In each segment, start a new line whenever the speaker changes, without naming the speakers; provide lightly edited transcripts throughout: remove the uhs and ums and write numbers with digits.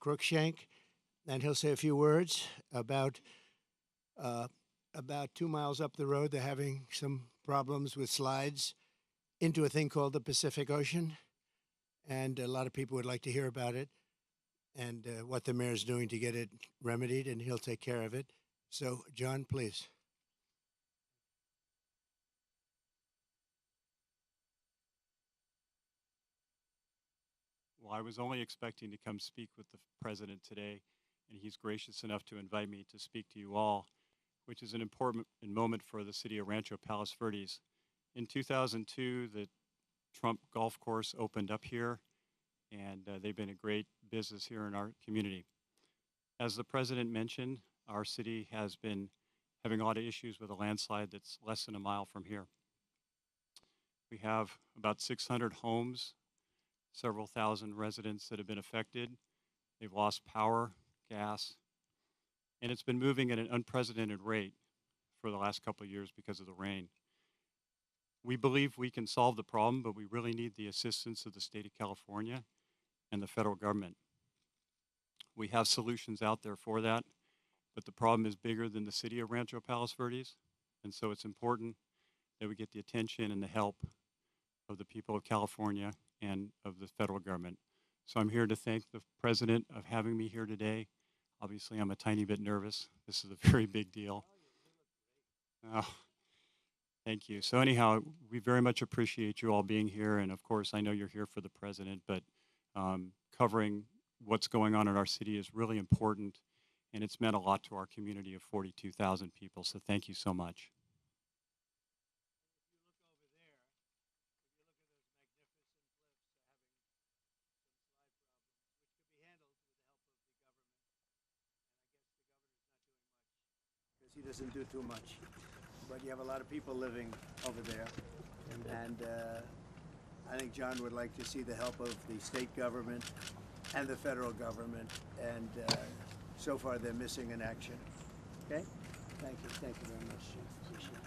Crookshank, and he'll say a few words uh, about 2 miles up the road. They're having some problems with slides into a thing called the Pacific Ocean, and a lot of people would like to hear about it and what the mayor's doing to get it remedied, and he'll take care of it. So, John, please.
Well, I was only expecting to come speak with the president today, and he's gracious enough to invite me to speak to you all, which is an important moment for the city of Rancho Palos Verdes. In 2002, the Trump Golf Course opened up here, and they've been a great business here in our community. As the president mentioned, our city has been having a lot of issues with a landslide that's less than a mile from here. We have about 600 homes, several thousand residents that have been affected. They've lost power, gas, and it's been moving at an unprecedented rate for the last couple of years because of the rain. We believe we can solve the problem, but we really need the assistance of the state of California and the federal government. We have solutions out there for that, but the problem is bigger than the city of Rancho Palos Verdes, and so it's important that we get the attention and the help of the people of California and of the federal government. So I'm here to thank the president of having me here today. Obviously, I'm a tiny bit nervous. This is a very big deal. Oh, thank you. So anyhow, we very much appreciate you all being here. And of course, I know you're here for the president, but covering what's going on in our city is really important. And it's meant a lot to our community of 42,000 people. So thank you so much.
He doesn't do too much, but you have a lot of people living over there, and I think John would like to see the help of the state government and the federal government, and so far they're missing in action. Okay? Thank you very much, Jim. Appreciate it.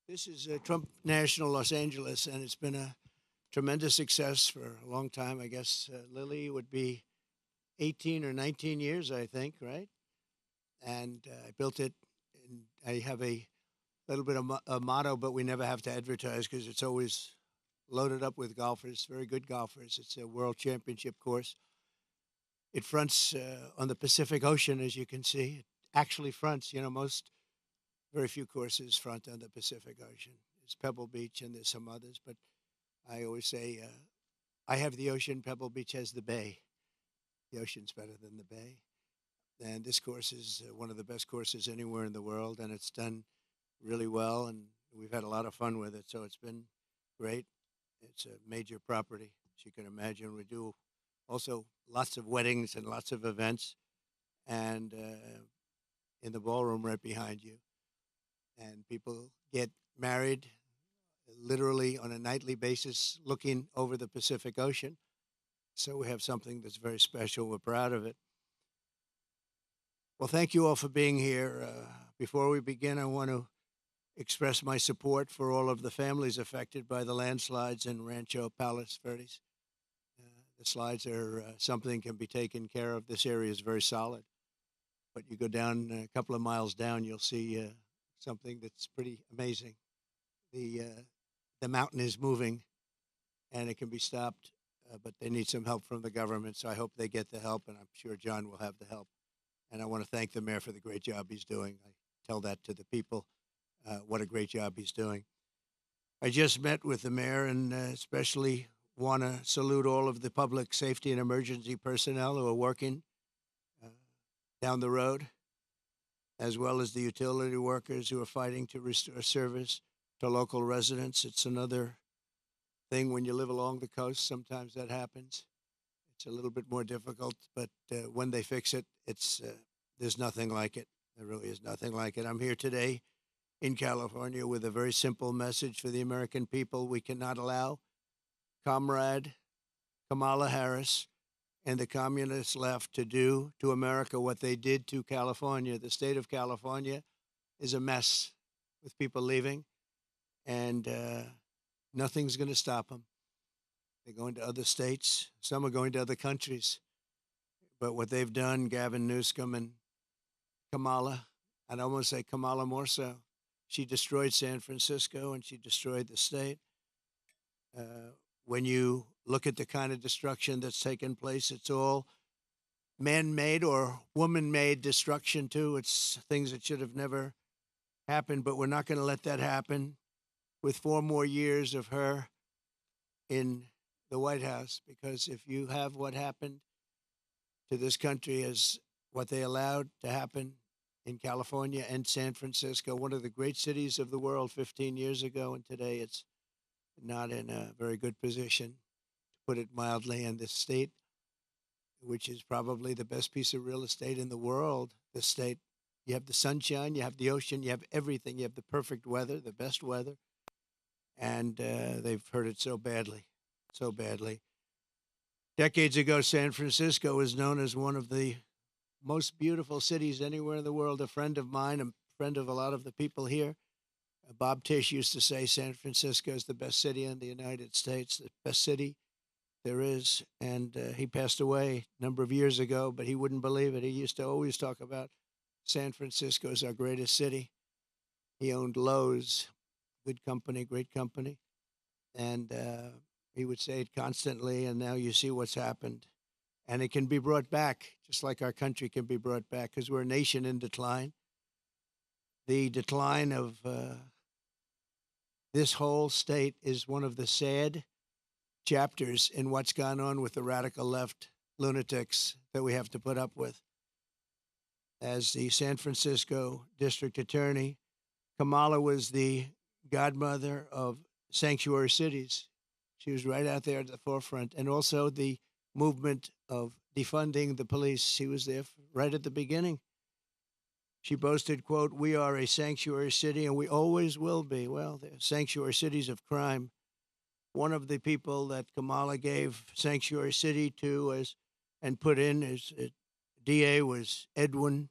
This is Trump National Los Angeles, and it's been a tremendous success for a long time. I guess Lily would be 18 or 19 years, I think, right? And I built it, and I have a little bit of a motto, but we never have to advertise because it's always loaded up with golfers, very good golfers. It's a world championship course. It fronts on the Pacific Ocean, as you can see. It actually fronts, very few courses front on the Pacific Ocean. There's Pebble Beach and there's some others, but I always say I have the ocean, Pebble Beach has the bay. The ocean's better than the bay. And this course is one of the best courses anywhere in the world, and it's done really well, and we've had a lot of fun with it, so it's been great. It's a major property, as you can imagine. We do also lots of weddings and lots of events, and in the ballroom right behind you. And people get married literally on a nightly basis looking over the Pacific Ocean. So we have something that's very special. We're proud of it. Well, thank you all for being here. Before we begin, I want to express my support for all of the families affected by the landslides in Rancho Palos Verdes. The slides are something can be taken care of. This area is very solid. But you go down a couple of miles down, you'll see something that's pretty amazing. The mountain is moving, and it can be stopped. But they need some help from the government, so I hope they get the help, and I'm sure John will have the help. And I want to thank the mayor for the great job he's doing. I tell that to the people, what a great job he's doing. I just met with the mayor and especially want to salute all of the public safety and emergency personnel who are working down the road, as well as the utility workers who are fighting to restore service to local residents. It's another thing when you live along the coast. Sometimes that happens. It's a little bit more difficult, but when they fix it, there's nothing like it. There really is nothing like it. I'm here today in California with a very simple message for the American people. We cannot allow Comrade Kamala Harris and the communist left to do to America what they did to California. The state of California is a mess with people leaving, and nothing's going to stop them. They're going to other states. Some are going to other countries. But what they've done, Gavin Newsom and Kamala, I'd almost say Kamala more so. She destroyed San Francisco and she destroyed the state. When you look at the kind of destruction that's taken place, it's all man-made or woman-made destruction too. It's things that should have never happened, but we're not going to let that happen with 4 more years of her in the White House, because if you have what happened to this country as what they allowed to happen in California and San Francisco, one of the great cities of the world 15 years ago, and today it's not in a very good position, to put it mildly, and this state, which is probably the best piece of real estate in the world, the state, you have the sunshine, you have the ocean, you have everything, you have the perfect weather, the best weather, and they've hurt it so badly, so badly. Decades ago, San Francisco was known as one of the most beautiful cities anywhere in the world. A friend of mine, a friend of a lot of the people here, Bob Tisch, used to say San Francisco is the best city in the United States, the best city there is. And he passed away a number of years ago, but he wouldn't believe it. He used to always talk about San Francisco as our greatest city. He owned Lowe's, good company, great company. And he would say it constantly, and now you see what's happened. And it can be brought back, just like our country can be brought back, because we're a nation in decline. The decline of this whole state is one of the sad chapters in what's gone on with the radical left lunatics that we have to put up with. As the San Francisco district attorney, Kamala was the godmother of sanctuary cities. She was right out there at the forefront, and also the movement of defunding the police. She was there right at the beginning. She boasted, quote, "We are a sanctuary city and we always will be." Well, they're sanctuary cities of crime. One of the people that Kamala gave sanctuary city to and put in as DA was Edwin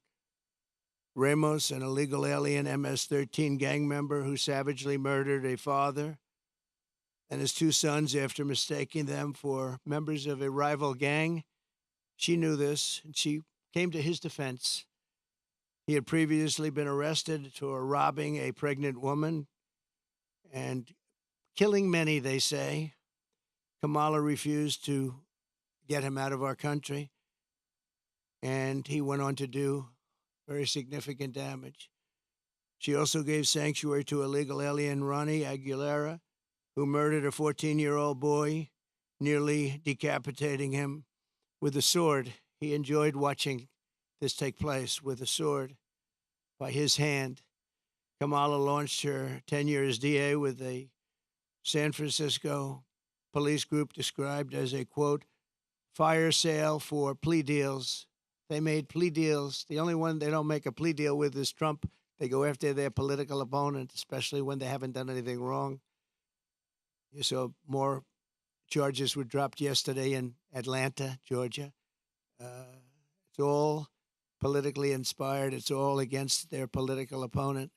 Ramos, an illegal alien MS-13 gang member who savagely murdered a father and his 2 sons after mistaking them for members of a rival gang. She knew this, and she came to his defense. He had previously been arrested for robbing a pregnant woman and killing many, they say. Kamala refused to get him out of our country, and he went on to do very significant damage. She also gave sanctuary to illegal alien Ronnie Aguilera, who murdered a 14-year-old boy, nearly decapitating him with a sword. He enjoyed watching this take place with a sword by his hand. Kamala launched her tenure as DA with a San Francisco police group described as a, quote, fire sale for plea deals. They made plea deals. The only one they don't make a plea deal with is Trump. They go after their political opponent, especially when they haven't done anything wrong. You saw more charges were dropped yesterday in Atlanta, Georgia. It's all politically inspired. It's all against their political opponent.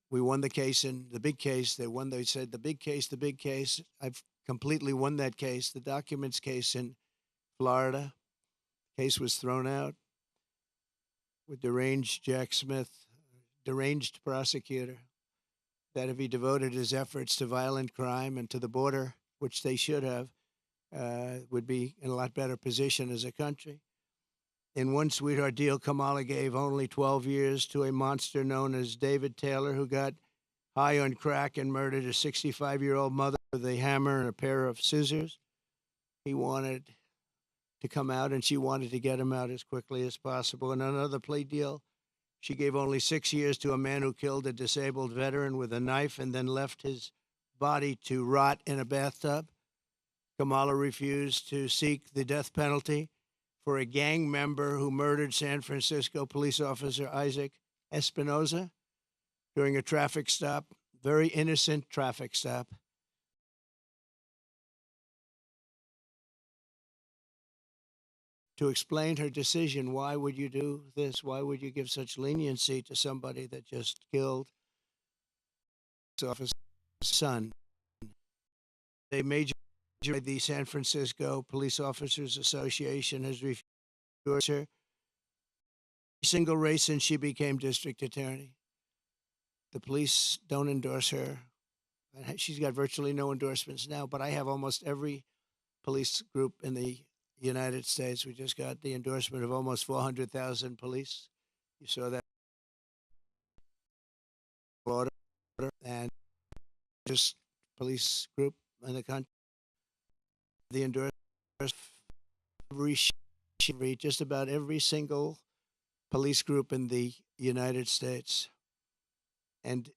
We won the case in the big case. They said the big case. I've completely won that case. The documents case in Florida. Case was thrown out with deranged Jack Smith, deranged prosecutor, that if he devoted his efforts to violent crime and to the border, which they should have, would be in a lot better position as a country. In one sweetheart deal, Kamala gave only 12 years to a monster known as David Taylor, who got high on crack and murdered a 65-year-old mother with a hammer and a pair of scissors. He wanted to come out, and she wanted to get him out as quickly as possible. In another plea deal, she gave only 6 years to a man who killed a disabled veteran with a knife and then left his body to rot in a bathtub. Kamala refused to seek the death penalty for a gang member who murdered San Francisco police officer Isaac Espinoza during a traffic stop, very innocent traffic stop. To explain her decision, why would you do this? Why would you give such leniency to somebody that just killed his officer's son? A major The San Francisco Police Officers Association has refused her every single race since she became district attorney. The police don't endorse her. She's got virtually no endorsements now, but I have almost every police group in the United States. We just got the endorsement of almost 400,000 police. You saw that order, and just police group in the country. The endorsement just about every single police group in the United States, and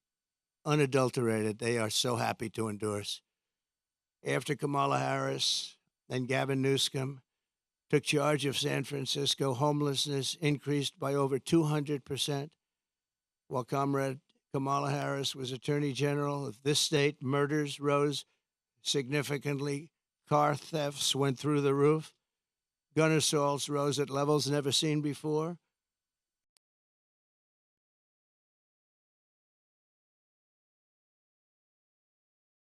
unadulterated. They are so happy to endorse. After Kamala Harris and Gavin Newsom took charge of San Francisco, homelessness increased by over 200%. While Comrade Kamala Harris was Attorney General of this state, murders rose significantly. Car thefts went through the roof. Gun assaults rose at levels never seen before.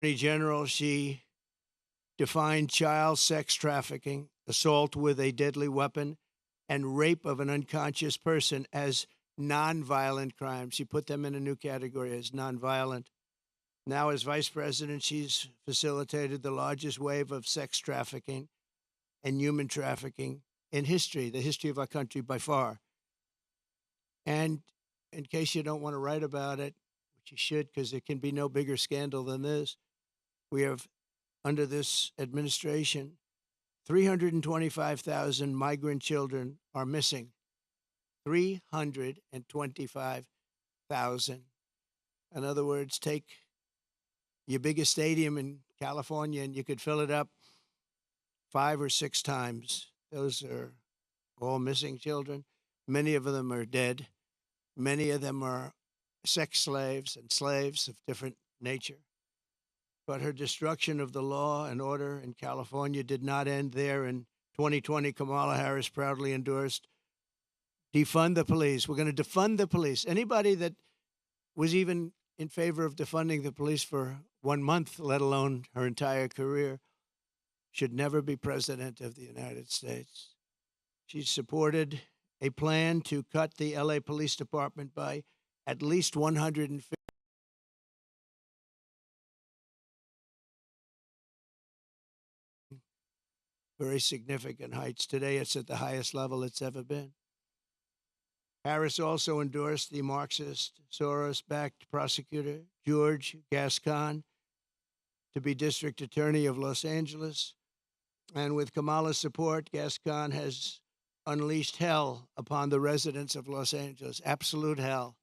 Attorney General, she defined child sex trafficking, assault with a deadly weapon, and rape of an unconscious person as nonviolent crimes. She put them in a new category as nonviolent. Now, as vice president, she's facilitated the largest wave of sex trafficking and human trafficking in history, the history of our country by far. And in case you don't want to write about it, which you should, because there can be no bigger scandal than this, we have, under this administration, 325,000 migrant children are missing. 325,000. In other words, take your biggest stadium in California and you could fill it up 5 or 6 times. Those are all missing children. Many of them are dead. Many of them are sex slaves and slaves of different nature. But her destruction of the law and order in California did not end there. In 2020, Kamala Harris proudly endorsed defund the police. We're going to defund the police. Anybody that was even in favor of defunding the police for 1 month, let alone her entire career, should never be president of the United States. She supported a plan to cut the LA Police Department by at least 150. Very significant heights. Today, it's at the highest level it's ever been. Harris also endorsed the Marxist, Soros-backed prosecutor, George Gascon, to be district attorney of Los Angeles. And with Kamala's support, Gascon has unleashed hell upon the residents of Los Angeles, absolute hell.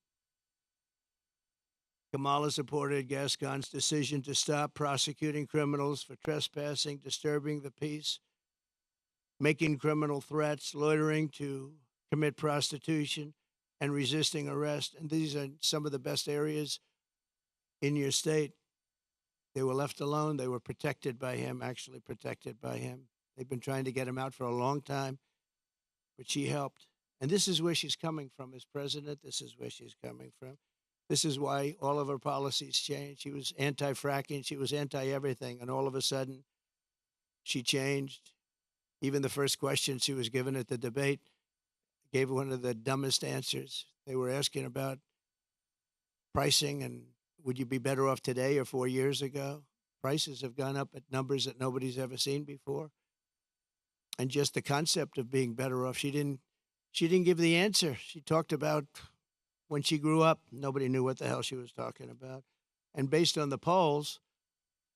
Kamala supported Gascon's decision to stop prosecuting criminals for trespassing, disturbing the peace, making criminal threats, loitering to commit prostitution, and resisting arrest. And these are some of the best areas in your state. They were left alone. They were protected by him, actually protected by him. They've been trying to get him out for a long time, but she helped. And this is where she's coming from as president. This is where she's coming from. This is why all of her policies changed. She was anti-fracking. She was anti-everything. And all of a sudden, she changed. Even the first question she was given at the debate gave one of the dumbest answers. They were asking about pricing and would you be better off today or 4 years ago? Prices have gone up at numbers that nobody's ever seen before. And just the concept of being better off, she didn't give the answer. She talked about when she grew up, nobody knew what the hell she was talking about. And based on the polls,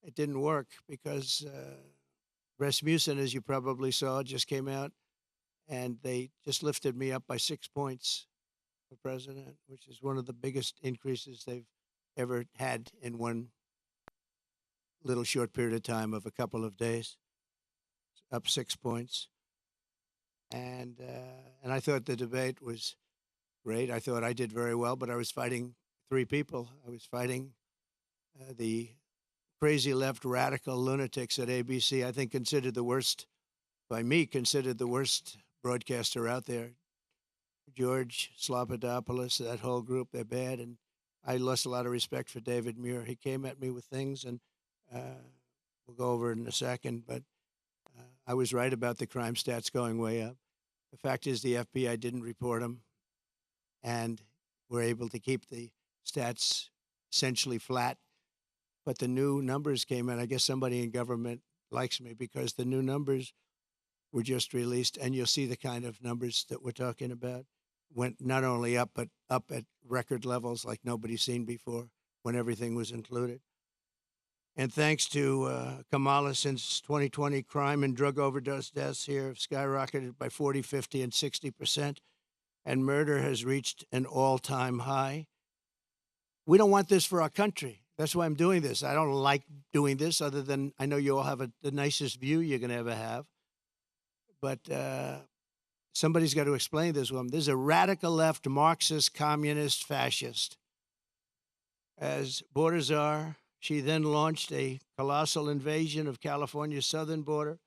it didn't work because Rasmussen, as you probably saw, just came out and they just lifted me up by 6 points for president, which is one of the biggest increases they've ever had in one little short period of time of a couple of days, up 6 points. And I thought the debate was great. I thought I did very well, but I was fighting 3 people. I was fighting the crazy left radical lunatics at ABC, I think considered the worst broadcaster out there. George Slobodanopoulos, that whole group, they're bad. And I lost a lot of respect for David Muir. He came at me with things, and we'll go over it in a second, but I was right about the crime stats going way up. The fact is, the FBI didn't report them, and we're able to keep the stats essentially flat. But the new numbers came in. I guess somebody in government likes me because the new numbers were just released, and you'll see the kind of numbers that we're talking about went not only up, but up at record levels like nobody's seen before when everything was included. And thanks to Kamala, since 2020, crime and drug overdose deaths here have skyrocketed by 40, 50, and 60%, and murder has reached an all-time high. We don't want this for our country. That's why I'm doing this. I don't like doing this, other than I know you all have the nicest view you're going to ever have. But somebody's got to explain this one. There's a radical left, Marxist, communist, fascist. As border czar, she then launched a colossal invasion of California's southern border.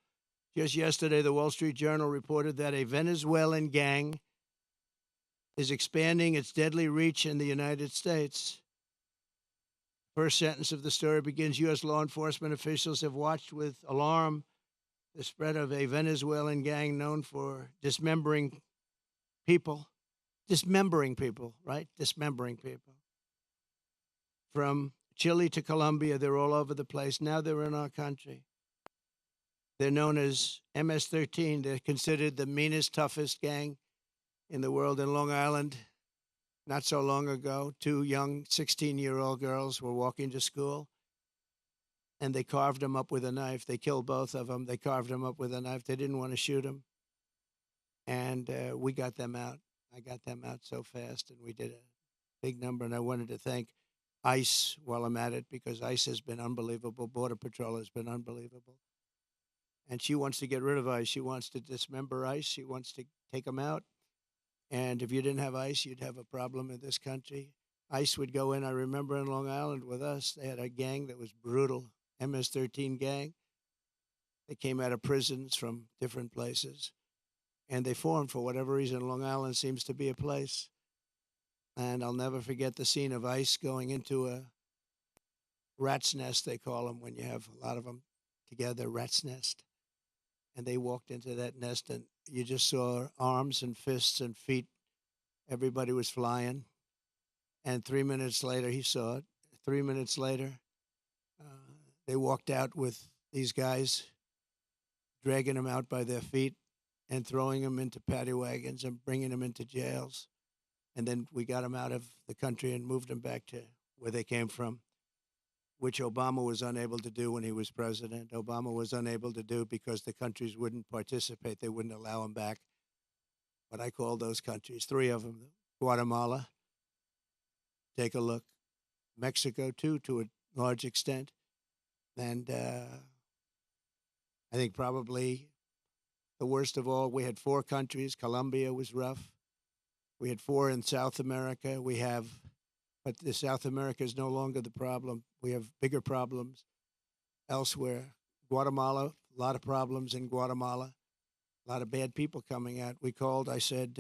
Just yesterday, the Wall Street Journal reported that a Venezuelan gang is expanding its deadly reach in the United States. First sentence of the story begins, U.S. law enforcement officials have watched with alarm the spread of a Venezuelan gang known for dismembering people. Dismembering people, right? Dismembering people. From Chile to Colombia, they're all over the place. Now they're in our country. They're known as MS-13. They're considered the meanest, toughest gang in the world. In Long Island, not so long ago, two young 16-year-old girls were walking to school, and they carved them up with a knife. They killed both of them. They carved them up with a knife. They didn't want to shoot them. And we got them out. I got them out so fast, and we did a big number. And I wanted to thank ICE while I'm at it, because ICE has been unbelievable. Border Patrol has been unbelievable. And she wants to get rid of ICE. She wants to dismember ICE. She wants to take them out. And if you didn't have ICE, you'd have a problem in this country. ICE would go in. I remember in Long Island with us, they had a gang that was brutal, MS-13 gang. They came out of prisons from different places. And they formed, for whatever reason, Long Island seems to be a place. And I'll never forget the scene of ICE going into a rat's nest, they call them, when you have a lot of them together, rat's nest. And they walked into that nest, and you just saw arms and fists and feet. Everybody was flying. And 3 minutes later, he saw it. 3 minutes later, they walked out with these guys, dragging them out by their feet and throwing them into paddy wagons and bringing them into jails. And then we got them out of the country and moved them back to where they came from, which Obama was unable to do when he was president. Obama was unable to do because the countries wouldn't participate. They wouldn't allow him back. But I called those countries, three of them. Guatemala, take a look. Mexico, too, to a large extent. And I think probably the worst of all, we had 4 countries. Colombia was rough. We had 4 in South America. But the South America is no longer the problem. We have bigger problems elsewhere. Guatemala, a lot of problems in Guatemala. A lot of bad people coming out. We called, I said,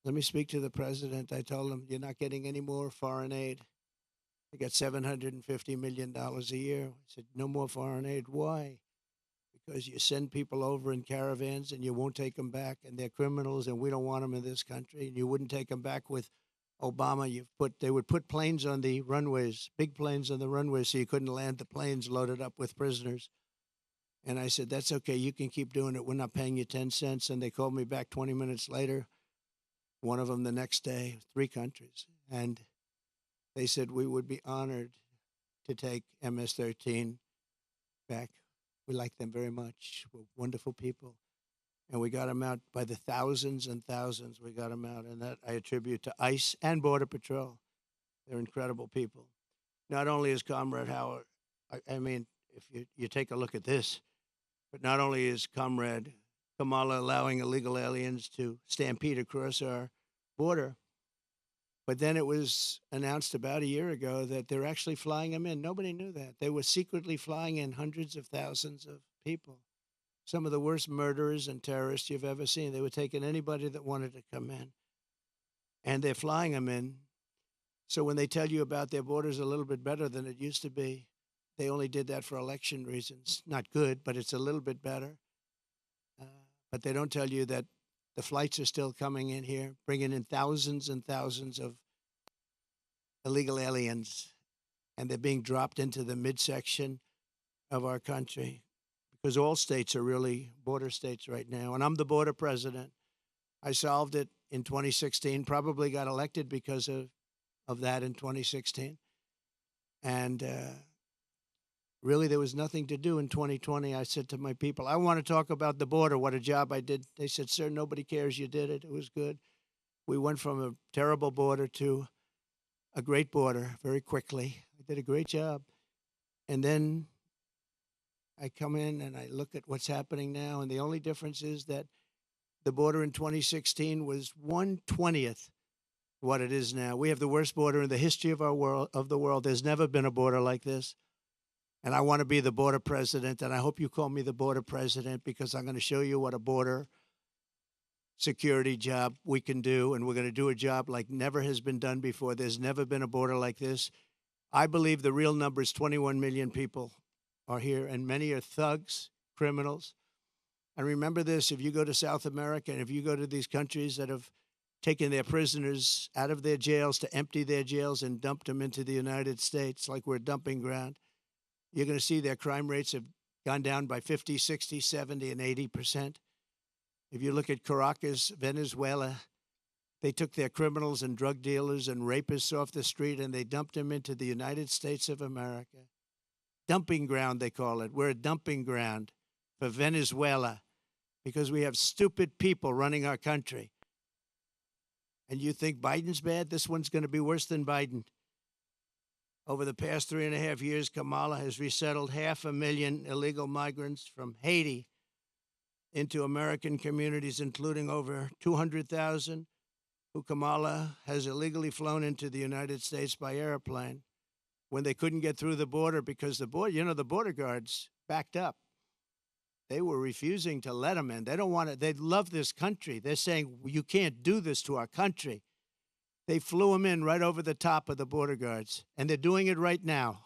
let me speak to the president. I told him, you're not getting any more foreign aid. They got $750 million a year. I said, no more foreign aid. Why? Because you send people over in caravans and you won't take them back, and they're criminals, and we don't want them in this country. And you wouldn't take them back with Obama. They would put planes on the runways, big planes on the runways, so you couldn't land the planes loaded up with prisoners. And I said, that's okay. You can keep doing it. We're not paying you 10 cents. And they called me back 20 minutes later, one of them the next day, 3 countries. And they said we would be honored to take MS-13 back. We like them very much. We're wonderful people. And we got them out by the thousands and thousands. We got them out. And that I attribute to ICE and Border Patrol. They're incredible people. Not only is Comrade Howard, I mean, if you take a look at this, but not only is Comrade Kamala allowing illegal aliens to stampede across our border, but then it was announced about a year ago that they're actually flying them in. Nobody knew that. They were secretly flying in hundreds of thousands of people. Some of the worst murderers and terrorists you've ever seen. They were taking anybody that wanted to come in. And they're flying them in. So when they tell you about their borders a little bit better than it used to be, They only did that for election reasons. Not good, but it's a little bit better. Uh, but they don't tell you that the flights are still coming in here, bringing in thousands and thousands of illegal aliens, and they're being dropped into the midsection of our country because all states are really border states right now. And I'm the border president. I solved it in 2016, probably got elected because of that in 2016. And really, there was nothing to do in 2020. I said to my people, I want to talk about the border, what a job I did. They said, sir, nobody cares you did it. It was good. We went from a terrible border to a great border very quickly. I did a great job. And then I come in and I look at what's happening now, and the only difference is that the border in 2016 was 1/20th what it is now. We have the worst border in the history of the world. There's never been a border like this. And I want to be the border president, and I hope you call me the border president because I'm going to show you what a border security job we can do, and we're going to do a job like never has been done before. There's never been a border like this. I believe the real number is 21 million people are here, and many are thugs, criminals. And remember this, if you go to South America and if you go to these countries that have taken their prisoners out of their jails to empty their jails and dumped them into the United States like we're a dumping ground, you're going to see their crime rates have gone down by 50, 60, 70, and 80%. If you look at Caracas, Venezuela, they took their criminals and drug dealers and rapists off the street and they dumped them into the United States of America. Dumping ground, they call it. We're a dumping ground for Venezuela because we have stupid people running our country. And you think Biden's bad? This one's going to be worse than Biden. Over the past 3.5 years, Kamala has resettled 500,000 illegal migrants from Haiti into American communities, including over 200,000 who Kamala has illegally flown into the United States by airplane when they couldn't get through the border because the border guards backed up. They were refusing to let them in. They don't want it. They love this country. They're saying, you can't do this to our country. They flew them in right over the top of the border guards, and they're doing it right now.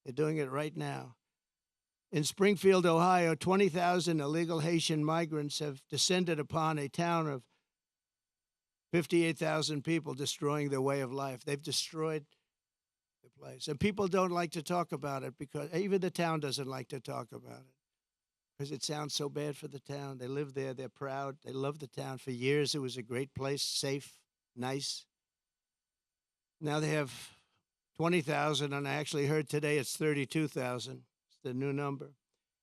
They're doing it right now. In Springfield, Ohio, 20,000 illegal Haitian migrants have descended upon a town of 58,000 people, destroying their way of life. They've destroyed the place. And people don't like to talk about it because even the town doesn't like to talk about it because it sounds so bad for the town. They live there. They're proud. They love the town. For years, it was a great place, safe, nice. Now they have 20,000, and I actually heard today it's 32,000. It's the new number.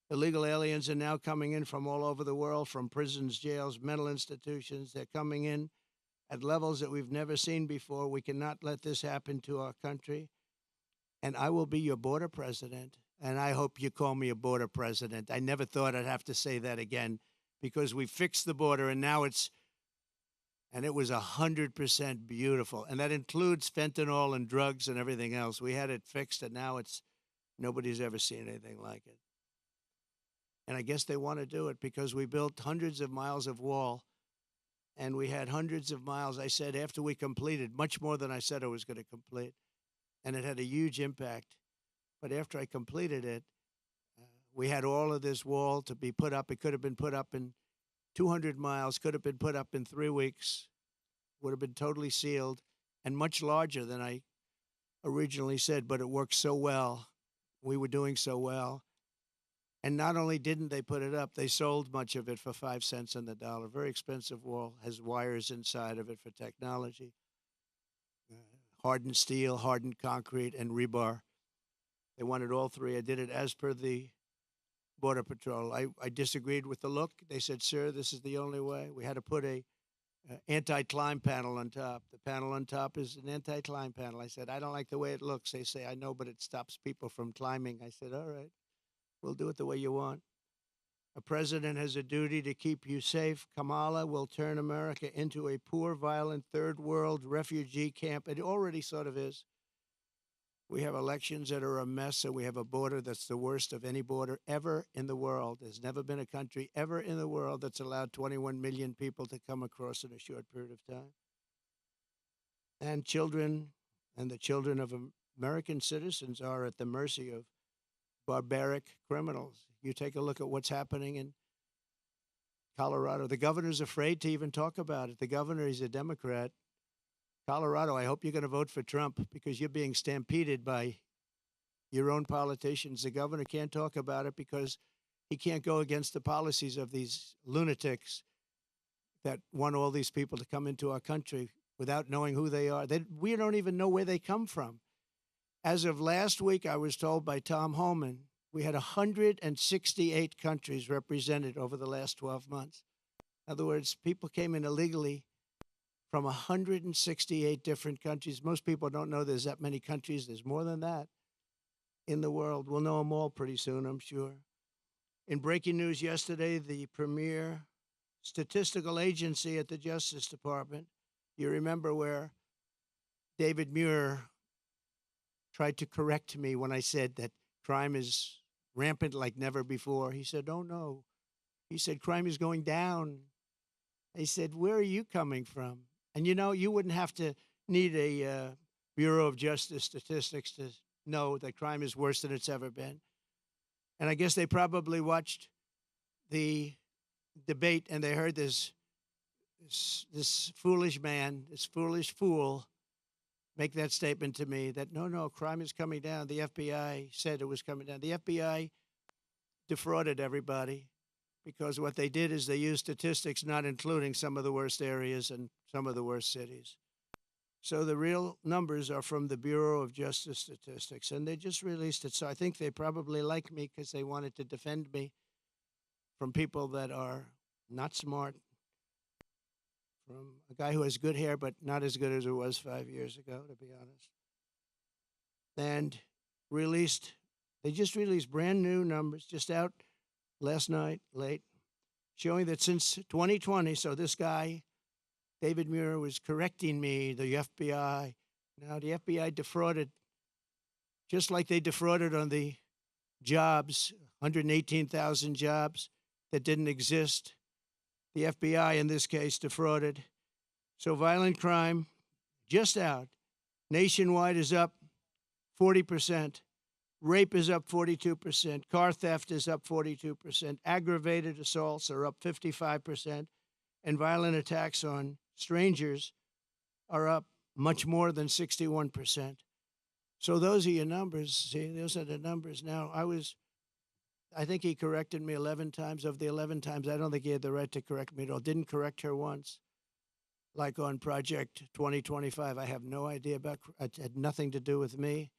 Illegal aliens are now coming in from all over the world, from prisons, jails, mental institutions. They're coming in at levels that we've never seen before. We cannot let this happen to our country. And I will be your border president, and I hope you call me a border president. I never thought I'd have to say that again because we fixed the border, and now it was 100% beautiful. And that includes fentanyl and drugs and everything else. We had it fixed, and now nobody's ever seen anything like it. And I guess they want to do it because we built hundreds of miles of wall, and we had hundreds of miles, I said, after we completed, much more than I said I was going to complete. And it had a huge impact. But after I completed it, we had all of this wall to be put up. It could have been put up in 200 miles, could have been put up in 3 weeks, would have been totally sealed and much larger than I originally said, but it worked so well. We were doing so well. And not only didn't they put it up, they sold much of it for 5 cents on the dollar. Very expensive wall, has wires inside of it for technology. Hardened steel, hardened concrete, and rebar. They wanted all three. I did it as per the Border Patrol. I disagreed with the look. They said, sir, this is the only way. We had to put a anti-climb panel on top. The panel on top is an anti-climb panel. I said, I don't like the way it looks. They say, I know, but it stops people from climbing. I said, all right, we'll do it the way you want. A president has a duty to keep you safe. Kamala will turn America into a poor, violent, third world refugee camp. It already sort of is. We have elections that are a mess, and we have a border that's the worst of any border ever in the world. There's never been a country ever in the world that's allowed 21 million people to come across in a short period of time. And children and the children of American citizens are at the mercy of barbaric criminals. You take a look at what's happening in Colorado. The governor's afraid to even talk about it. The governor, he's a Democrat. Colorado, I hope you're going to vote for Trump because you're being stampeded by your own politicians. The governor can't talk about it because he can't go against the policies of these lunatics that want all these people to come into our country without knowing who they are. We don't even know where they come from. As of last week, I was told by Tom Homan, we had 168 countries represented over the last 12 months. In other words, people came in illegally from 168 different countries. Most people don't know there's that many countries. There's more than that in the world. We'll know them all pretty soon, I'm sure. In breaking news yesterday, the premier statistical agency at the Justice Department, you remember where David Muir tried to correct me when I said that crime is rampant like never before. He said, oh, no. He said, crime is going down. I said, where are you coming from? And, you know, you wouldn't have to need a Bureau of Justice statistics to know that crime is worse than it's ever been. And I guess they probably watched the debate and they heard this foolish man, this foolish fool, make that statement to me that, no, crime is coming down. The FBI said it was coming down. The FBI defrauded everybody because what they did is they used statistics not including some of the worst areas and some of the worst cities. So the real numbers are from the Bureau of Justice Statistics, and they just released it. So I think they probably like me because they wanted to defend me from people that are not smart, from a guy who has good hair but not as good as it was 5 years ago, to be honest. And they just released brand new numbers just out last night, late, showing that since 2020, so this guy, David Muir, was correcting me, the FBI. Now, the FBI defrauded, just like they defrauded on the jobs, 118,000 jobs that didn't exist. The FBI, in this case, defrauded. So violent crime, just out, nationwide is up 40%. Rape is up 42%. Car theft is up 42%. Aggravated assaults are up 55%. And violent attacks on strangers are up much more than 61%. So those are your numbers. See, those are the numbers. Now, I think he corrected me 11 times. Of the 11 times, I don't think he had the right to correct me at all. Didn't correct her once. Like on Project 2025, I have no idea about, it had nothing to do with me.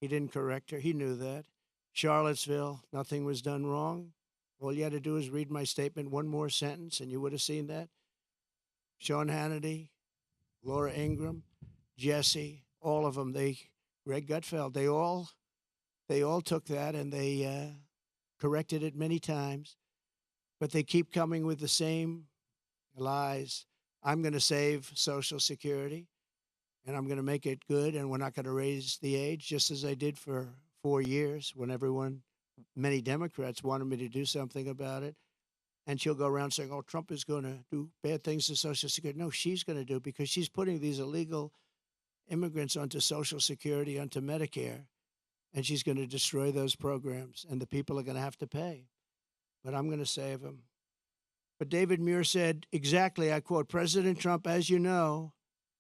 He didn't correct her. He knew that. Charlottesville, nothing was done wrong. All you had to do is read my statement one more sentence, and you would have seen that. Sean Hannity, Laura Ingraham, Jesse, all of them, Greg Gutfeld, they all took that and they corrected it many times, but they keep coming with the same lies. I'm going to save Social Security, and I'm going to make it good, and we're not going to raise the age, just as I did for 4 years when many Democrats wanted me to do something about it. And she'll go around saying, oh, Trump is going to do bad things to Social Security. No, she's going to do, because she's putting these illegal immigrants onto Social Security, onto Medicare, and she's going to destroy those programs, and the people are going to have to pay. But I'm going to save them. But David Muir said exactly, I quote, President Trump, as you know,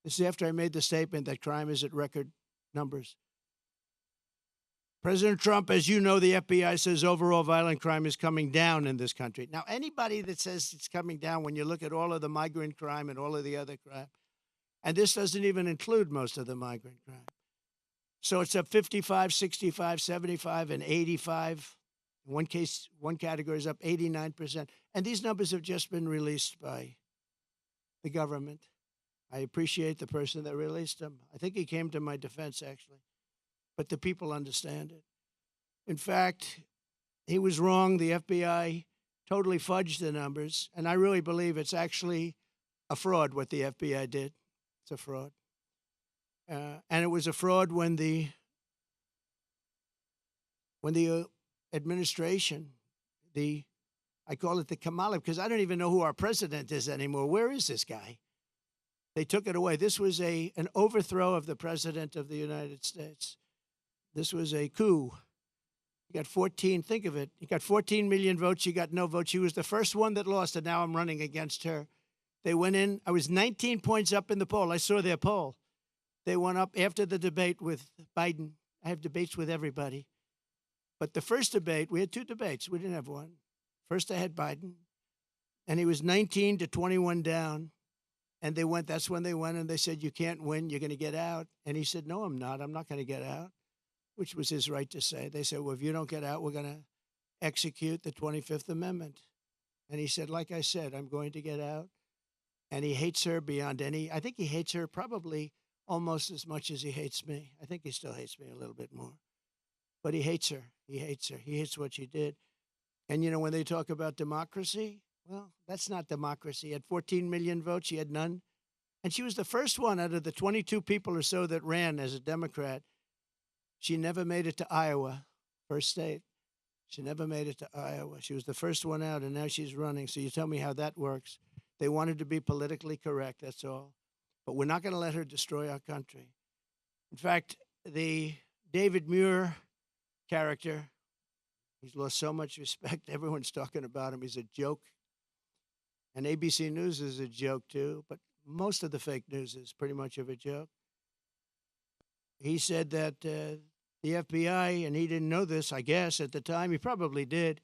this is after I made the statement that crime is at record numbers. President Trump, as you know, the FBI says overall violent crime is coming down in this country. Now, anybody that says it's coming down, when you look at all of the migrant crime and all of the other crime, and this doesn't even include most of the migrant crime. So it's up 55, 65, 75, and 85. In one case, one category is up 89%. And these numbers have just been released by the government. I appreciate the person that released them. I think he came to my defense, actually. But the people understand it. In fact, he was wrong. The FBI totally fudged the numbers. And I really believe it's actually a fraud what the FBI did. It's a fraud. And it was a fraud when the administration, I call it the Kamala, because I don't even know who our president is anymore. Where is this guy? They took it away. This was an overthrow of the president of the United States. This was a coup. He got 14, think of it. He got 14 million votes. She got no votes. She was the first one that lost, and now I'm running against her. They went in. I was 19 points up in the poll. I saw their poll. They went up after the debate with Biden. I have debates with everybody. But the first debate, we had two debates. We didn't have one. First, I had Biden, and he was 19 to 21 down. And they went, that's when they went, and they said, you can't win. You're going to get out. And he said, no, I'm not. I'm not going to get out, which was his right to say. They said, well, if you don't get out, we're going to execute the 25th Amendment. And he said, like I said, I'm going to get out. And he hates her beyond any, I think he hates her probably almost as much as he hates me. I think he still hates me a little bit more. But he hates her. He hates her. He hates what she did. And, you know, when they talk about democracy, well, that's not democracy. He had 14 million votes. She had none. And she was the first one out of the 22 people or so that ran as a Democrat. She never made it to Iowa, first state. She never made it to Iowa. She was the first one out, and now she's running. So you tell me how that works. They wanted to be politically correct, that's all. But we're not going to let her destroy our country. In fact, the David Muir character, he's lost so much respect. Everyone's talking about him. He's a joke. And ABC News is a joke, too. But most of the fake news is pretty much of a joke. He said that the FBI, and he didn't know this, I guess, at the time. He probably did.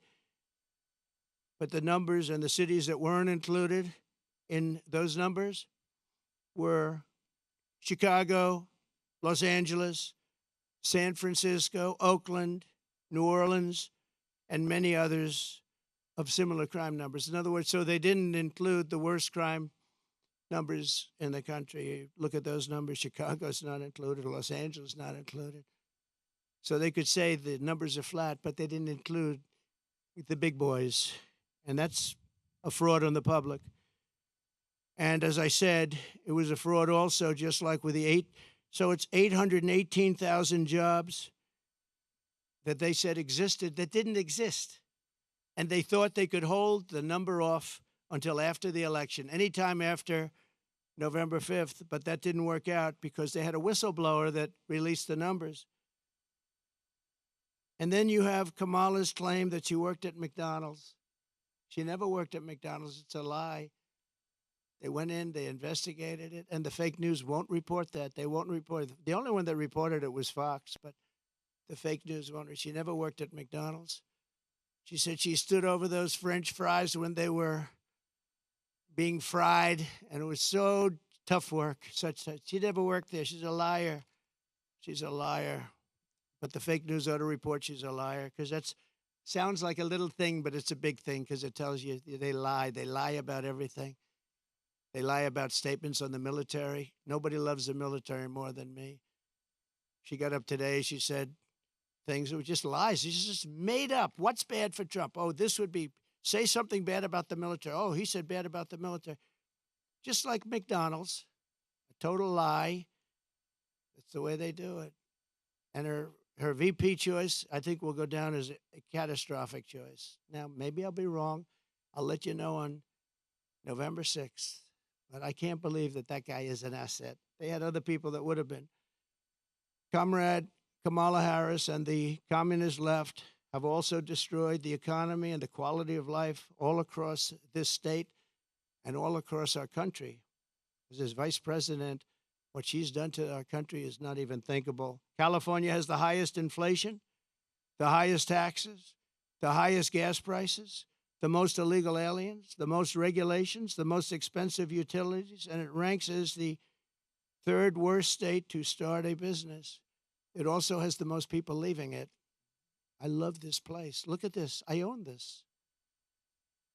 But the numbers and the cities that weren't included in those numbers were Chicago, Los Angeles, San Francisco, Oakland, New Orleans, and many others of similar crime numbers. In other words, so they didn't include the worst crime numbers in the country. Look at those numbers. Chicago's not included. Los Angeles not included. So they could say the numbers are flat, but they didn't include the big boys. And that's a fraud on the public. And as I said, it was a fraud also, just like with so it's 818,000 jobs that they said existed that didn't exist. And they thought they could hold the number off until after the election, anytime after November 5th, but that didn't work out because they had a whistleblower that released the numbers. And then you have Kamala's claim that she worked at McDonald's. She never worked at McDonald's. It's a lie. They went in, they investigated it, and the fake news won't report that. They won't report it. The only one that reported it was Fox, but the fake news won't. She never worked at McDonald's. She said she stood over those French fries when they were being fried, and it was so tough work. She never worked there. She's a liar. She's a liar. But the fake news ought to report she's a liar, because that sounds like a little thing, but it's a big thing, because it tells you they lie. They lie about everything. They lie about statements on the military. Nobody loves the military more than me. She got up today. She said things that were just lies. She's just made up. What's bad for Trump? Oh, this would be, say something bad about the military. Oh, he said bad about the military. Just like McDonald's, a total lie. That's the way they do it. And her VP choice, I think, will go down as a catastrophic choice. Now, maybe I'll be wrong. I'll let you know on November 6th. But I can't believe that that guy is an asset. They had other people that would have been. Comrade Kamala Harris and the communist left have also destroyed the economy and the quality of life all across this state and all across our country. As vice president, what she's done to our country is not even thinkable. California has the highest inflation, the highest taxes, the highest gas prices, the most illegal aliens, the most regulations, the most expensive utilities, and it ranks as the third worst state to start a business. It also has the most people leaving it. I love this place. Look at this. I own this.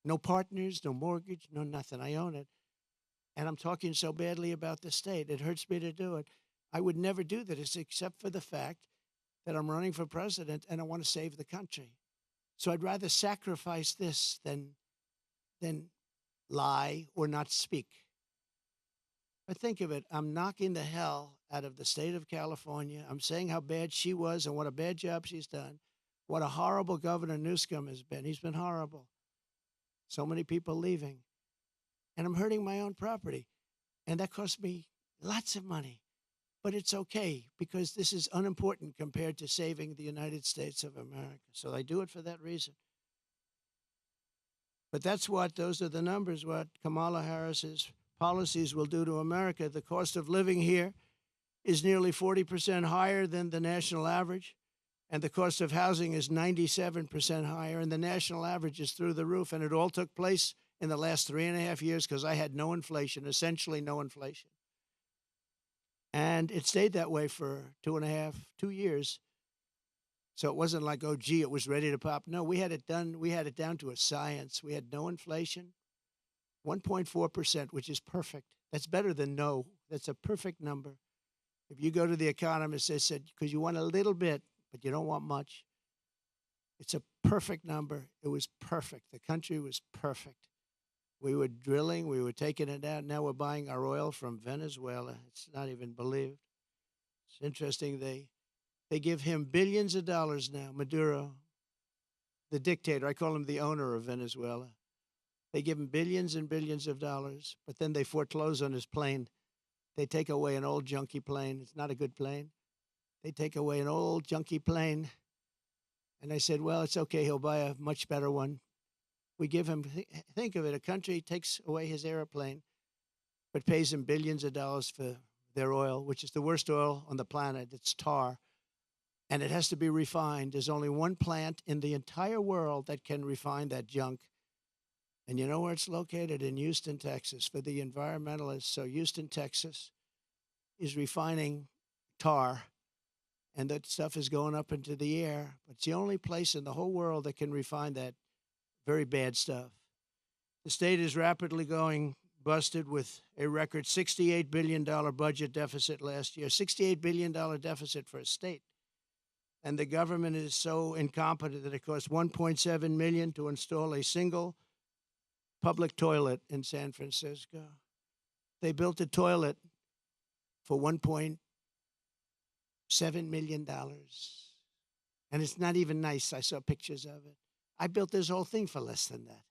No partners, no mortgage, no nothing. I own it. And I'm talking so badly about the state. It hurts me to do it. I would never do this except for the fact that I'm running for president and I want to save the country. So I'd rather sacrifice this than lie or not speak. But think of it. I'm knocking the hell out of the state of California. I'm saying how bad she was and what a bad job she's done. What a horrible Governor Newsom has been. He's been horrible. So many people leaving. And I'm hurting my own property. And that cost me lots of money. but it's okay because this is unimportant compared to saving the United States of America. So I do it for that reason. But those are the numbers, what Kamala Harris's policies will do to America. The cost of living here is nearly 40% higher than the national average, and the cost of housing is 97% higher, and the national average is through the roof. And it all took place in the last 3.5 years because I had no inflation, essentially no inflation. And it stayed that way for 2 years. So it wasn't like, oh, gee, it was ready to pop. No, we had it done. We had it down to a science. We had no inflation, 1.4%, which is perfect. That's better than no. That's a perfect number. If you go to the economist, they said, because you want a little bit, but you don't want much. It's a perfect number. It was perfect. The country was perfect. We were drilling. We were taking it out. Now we're buying our oil from Venezuela. It's not even believed. It's interesting. They give him billions of dollars now, Maduro, the dictator. I call him the owner of Venezuela. They give him billions and billions of dollars, but then they foreclose on his plane. They take away an old junky plane. It's not a good plane. They take away an old junky plane. And I said, well, it's okay. He'll buy a much better one. We give him, think of it, a country takes away his airplane, but pays him billions of dollars for their oil, which is the worst oil on the planet. It's tar. And it has to be refined. There's only one plant in the entire world that can refine that junk. And you know where it's located? In Houston, Texas, for the environmentalists. So Houston, Texas is refining tar, and that stuff is going up into the air. But it's the only place in the whole world that can refine that very bad stuff. The state is rapidly going busted with a record $68 billion budget deficit last year, $68 billion deficit for a state. And the government is so incompetent that it costs $1.7 million to install a single public toilet in San Francisco. They built a toilet for $1.7 million. And it's not even nice. I saw pictures of it. I built this whole thing for less than that.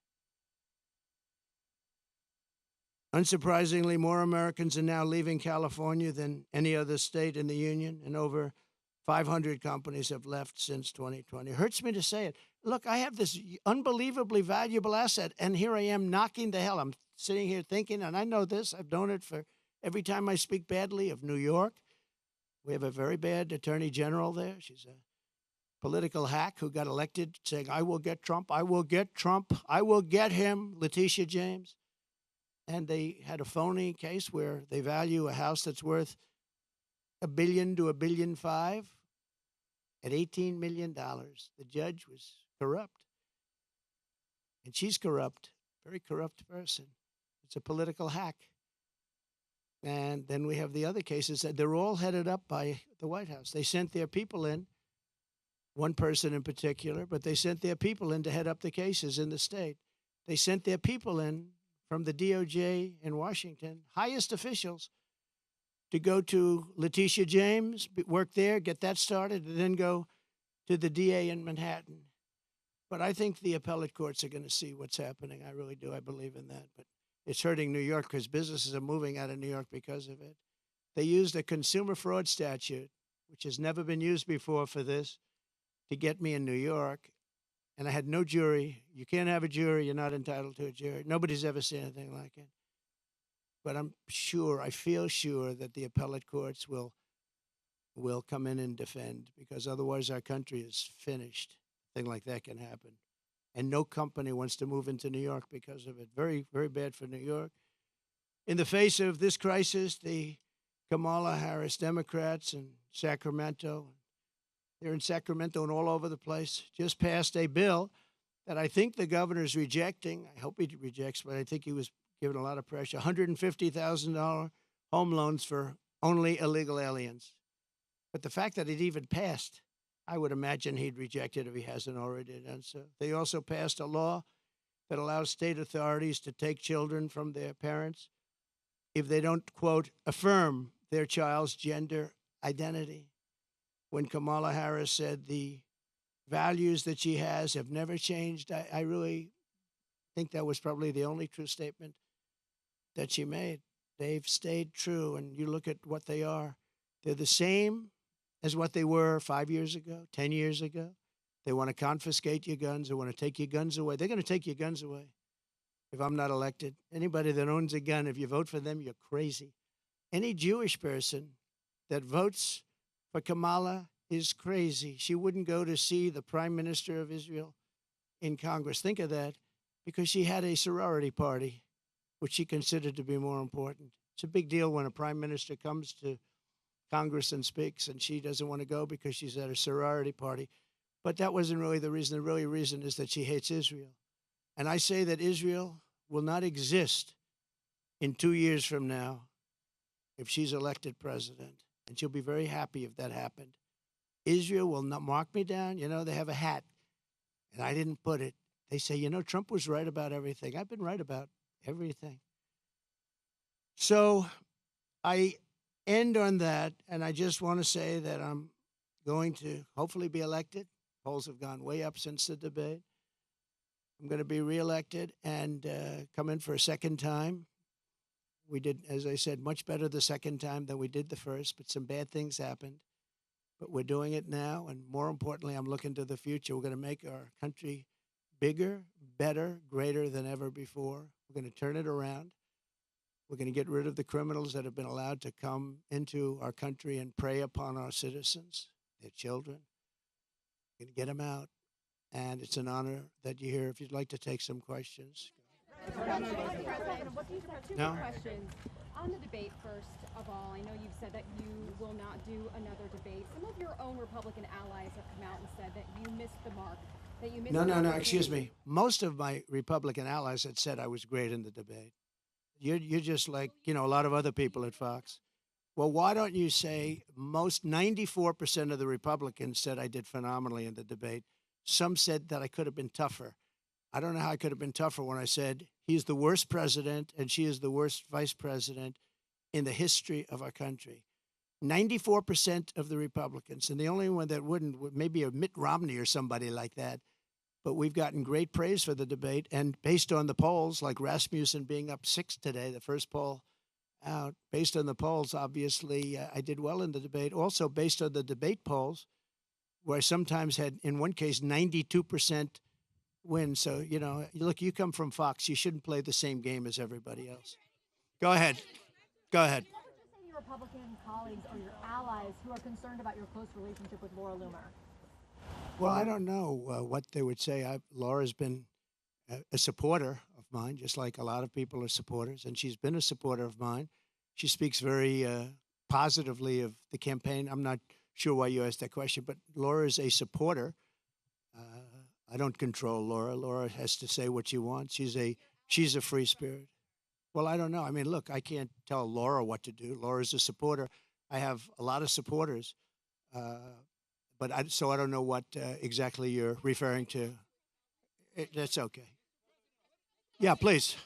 Unsurprisingly, more Americans are now leaving California than any other state in the union, and over 500 companies have left since 2020. It hurts me to say it. Look, I have this unbelievably valuable asset, and here I am knocking the hell. I'm sitting here thinking, and I know this, I've known it for every time I speak badly of New York. We have a very bad attorney general there. She's a political hack who got elected saying, I will get Trump, I will get Trump, I will get him, Letitia James. And they had a phony case where they value a house that's worth $1 billion to $1.5 billion at $18 million. The judge was corrupt. And she's corrupt, very corrupt person. It's a political hack. And then we have the other cases that they're all headed up by the White House. They sent their people in, one person in particular, but they sent their people in to head up the cases in the state. They sent their people in from the DOJ in Washington, highest officials, to go to Letitia James, work there, get that started, and then go to the DA in Manhattan. But I think the appellate courts are going to see what's happening. I really do. I believe in that. But it's hurting New York because businesses are moving out of New York because of it. They used a consumer fraud statute, which has never been used before for this, to get me in New York. And I had no jury. You can't have a jury. You're not entitled to a jury. Nobody's ever seen anything like it. But I'm sure, I feel sure that the appellate courts will come in and defend, because otherwise our country is finished. A thing like that can happen. And no company wants to move into New York because of it. Very, very bad for New York. In the face of this crisis, the Kamala Harris Democrats in Sacramento, they're in Sacramento and all over the place, just passed a bill that I think the governor's rejecting. I hope he rejects, but I think he was given a lot of pressure. $150,000 home loans for only illegal aliens. But the fact that it even passed, I would imagine he'd reject it if he hasn't already done so. They also passed a law that allows state authorities to take children from their parents if they don't, quote, affirm their child's gender identity. When Kamala Harris said the values that she has have never changed, I really think that was probably the only true statement that she made. They've stayed true, and you look at what they are. They're the same as what they were 5 years ago, 10 years ago. They want to confiscate your guns. They want to take your guns away. They're going to take your guns away if I'm not elected. Anybody that owns a gun, if you vote for them, you're crazy. Any Jewish person that votes for Kamala is crazy. She wouldn't go to see the Prime Minister of Israel in Congress. Think of that, because she had a sorority party, which she considered to be more important. It's a big deal when a Prime Minister comes to Congress and speaks, and she doesn't want to go because she's at a sorority party. But that wasn't really the reason. The really reason is that she hates Israel. And I say that Israel will not exist in 2 years from now if she's elected president. And she'll be very happy if that happened. Israel will not mark me down. You know, they have a hat, and I didn't put it. They say, you know, Trump was right about everything. I've been right about everything. So I end on that, and I just want to say that I'm going to hopefully be elected. Polls have gone way up since the debate. I'm going to be reelected and come in for a second time. We did, as I said, much better the second time than we did the first, but some bad things happened. But we're doing it now, and more importantly, I'm looking to the future. We're going to make our country bigger, better, greater than ever before. We're going to turn it around. We're going to get rid of the criminals that have been allowed to come into our country and prey upon our citizens, their children. We're going to get them out. And it's an honor that you're here. If you'd like to take some questions.
Two questions. On the debate, first of all, I know you've said that you will not do another debate. Some of your own Republican allies have come out and said that you missed the mark. That you missed
No, excuse me. Most of my Republican allies had said I was great in the debate. You're just like, you know, a lot of other people at Fox. Well, why don't you say most 94% of the Republicans said I did phenomenally in the debate. Some said that I could have been tougher. I don't know how I could have been tougher when I said he's the worst president and she is the worst vice president in the history of our country. 94% of the Republicans, and the only one that wouldn't, maybe a Mitt Romney or somebody like that. But we've gotten great praise for the debate. And based on the polls, like Rasmussen being up 6 today, the first poll out, based on the polls, obviously, I did well in the debate. Also, based on the debate polls, where I sometimes had, in one case, 92% win. So, you know, look, you come from Fox. You shouldn't play the same game as everybody else. Go ahead. Go ahead.
What would you say to your Republican colleagues or your allies who are concerned about your close relationship with Laura Loomer?
Well, I don't know what they would say. Laura's been a supporter of mine, just like a lot of people are supporters, and she's been a supporter of mine. She speaks very positively of the campaign. I'm not sure why you asked that question, but Laura is a supporter. I don't control Laura. Laura has to say what she wants. She's a free spirit. Well, I don't know. I mean, look, I can't tell Laura what to do. Laura's a supporter. I have a lot of supporters. So I don't know what exactly you're referring to. That's okay. Yeah, please.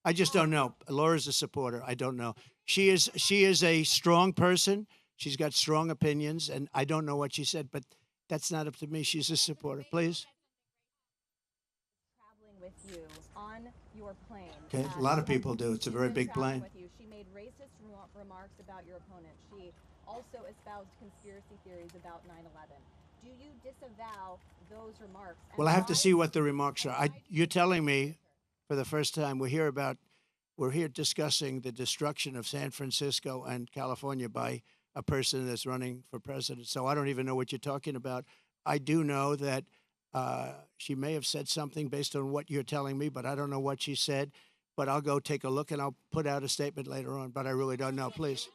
I just don't know. Laura's a supporter. I don't know. She is a strong person. She's got strong opinions, and I don't know what she said, but that's not up to me. She's a supporter. Please.
Traveling with you on your plane.
Okay, a lot of people do. It's a very big plane.
With you. She made racist remarks about your opponent. She also espoused conspiracy theories about 9/11. Do you disavow those remarks?
Well, I have to see what the remarks are. You're telling me for the first time we're here discussing the destruction of San Francisco and California by a person that's running for president. So I don't even know what you're talking about. I do know that she may have said something based on what you're telling me, but I don't know what she said. But I'll go take a look, and I'll put out a statement later on. But I really don't know. Please.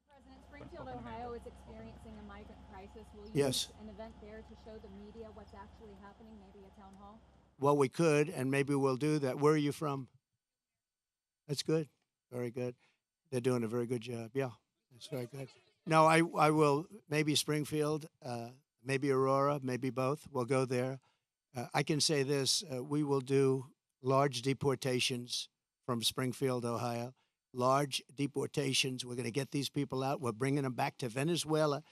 President, Springfield, Ohio is experiencing a migrant crisis. Will you
Yes.
use an event there to show the media what's actually happening, maybe a town hall?
Well, we could, and maybe we'll do that. Where are you from? That's good. Very good. They're doing a very good job. Yeah, that's very good. No, I will, maybe Springfield, maybe Aurora, maybe both. We'll go there. I can say this, we will do large deportations from Springfield, Ohio. Large deportations. We're going to get these people out. We're bringing them back to Venezuela.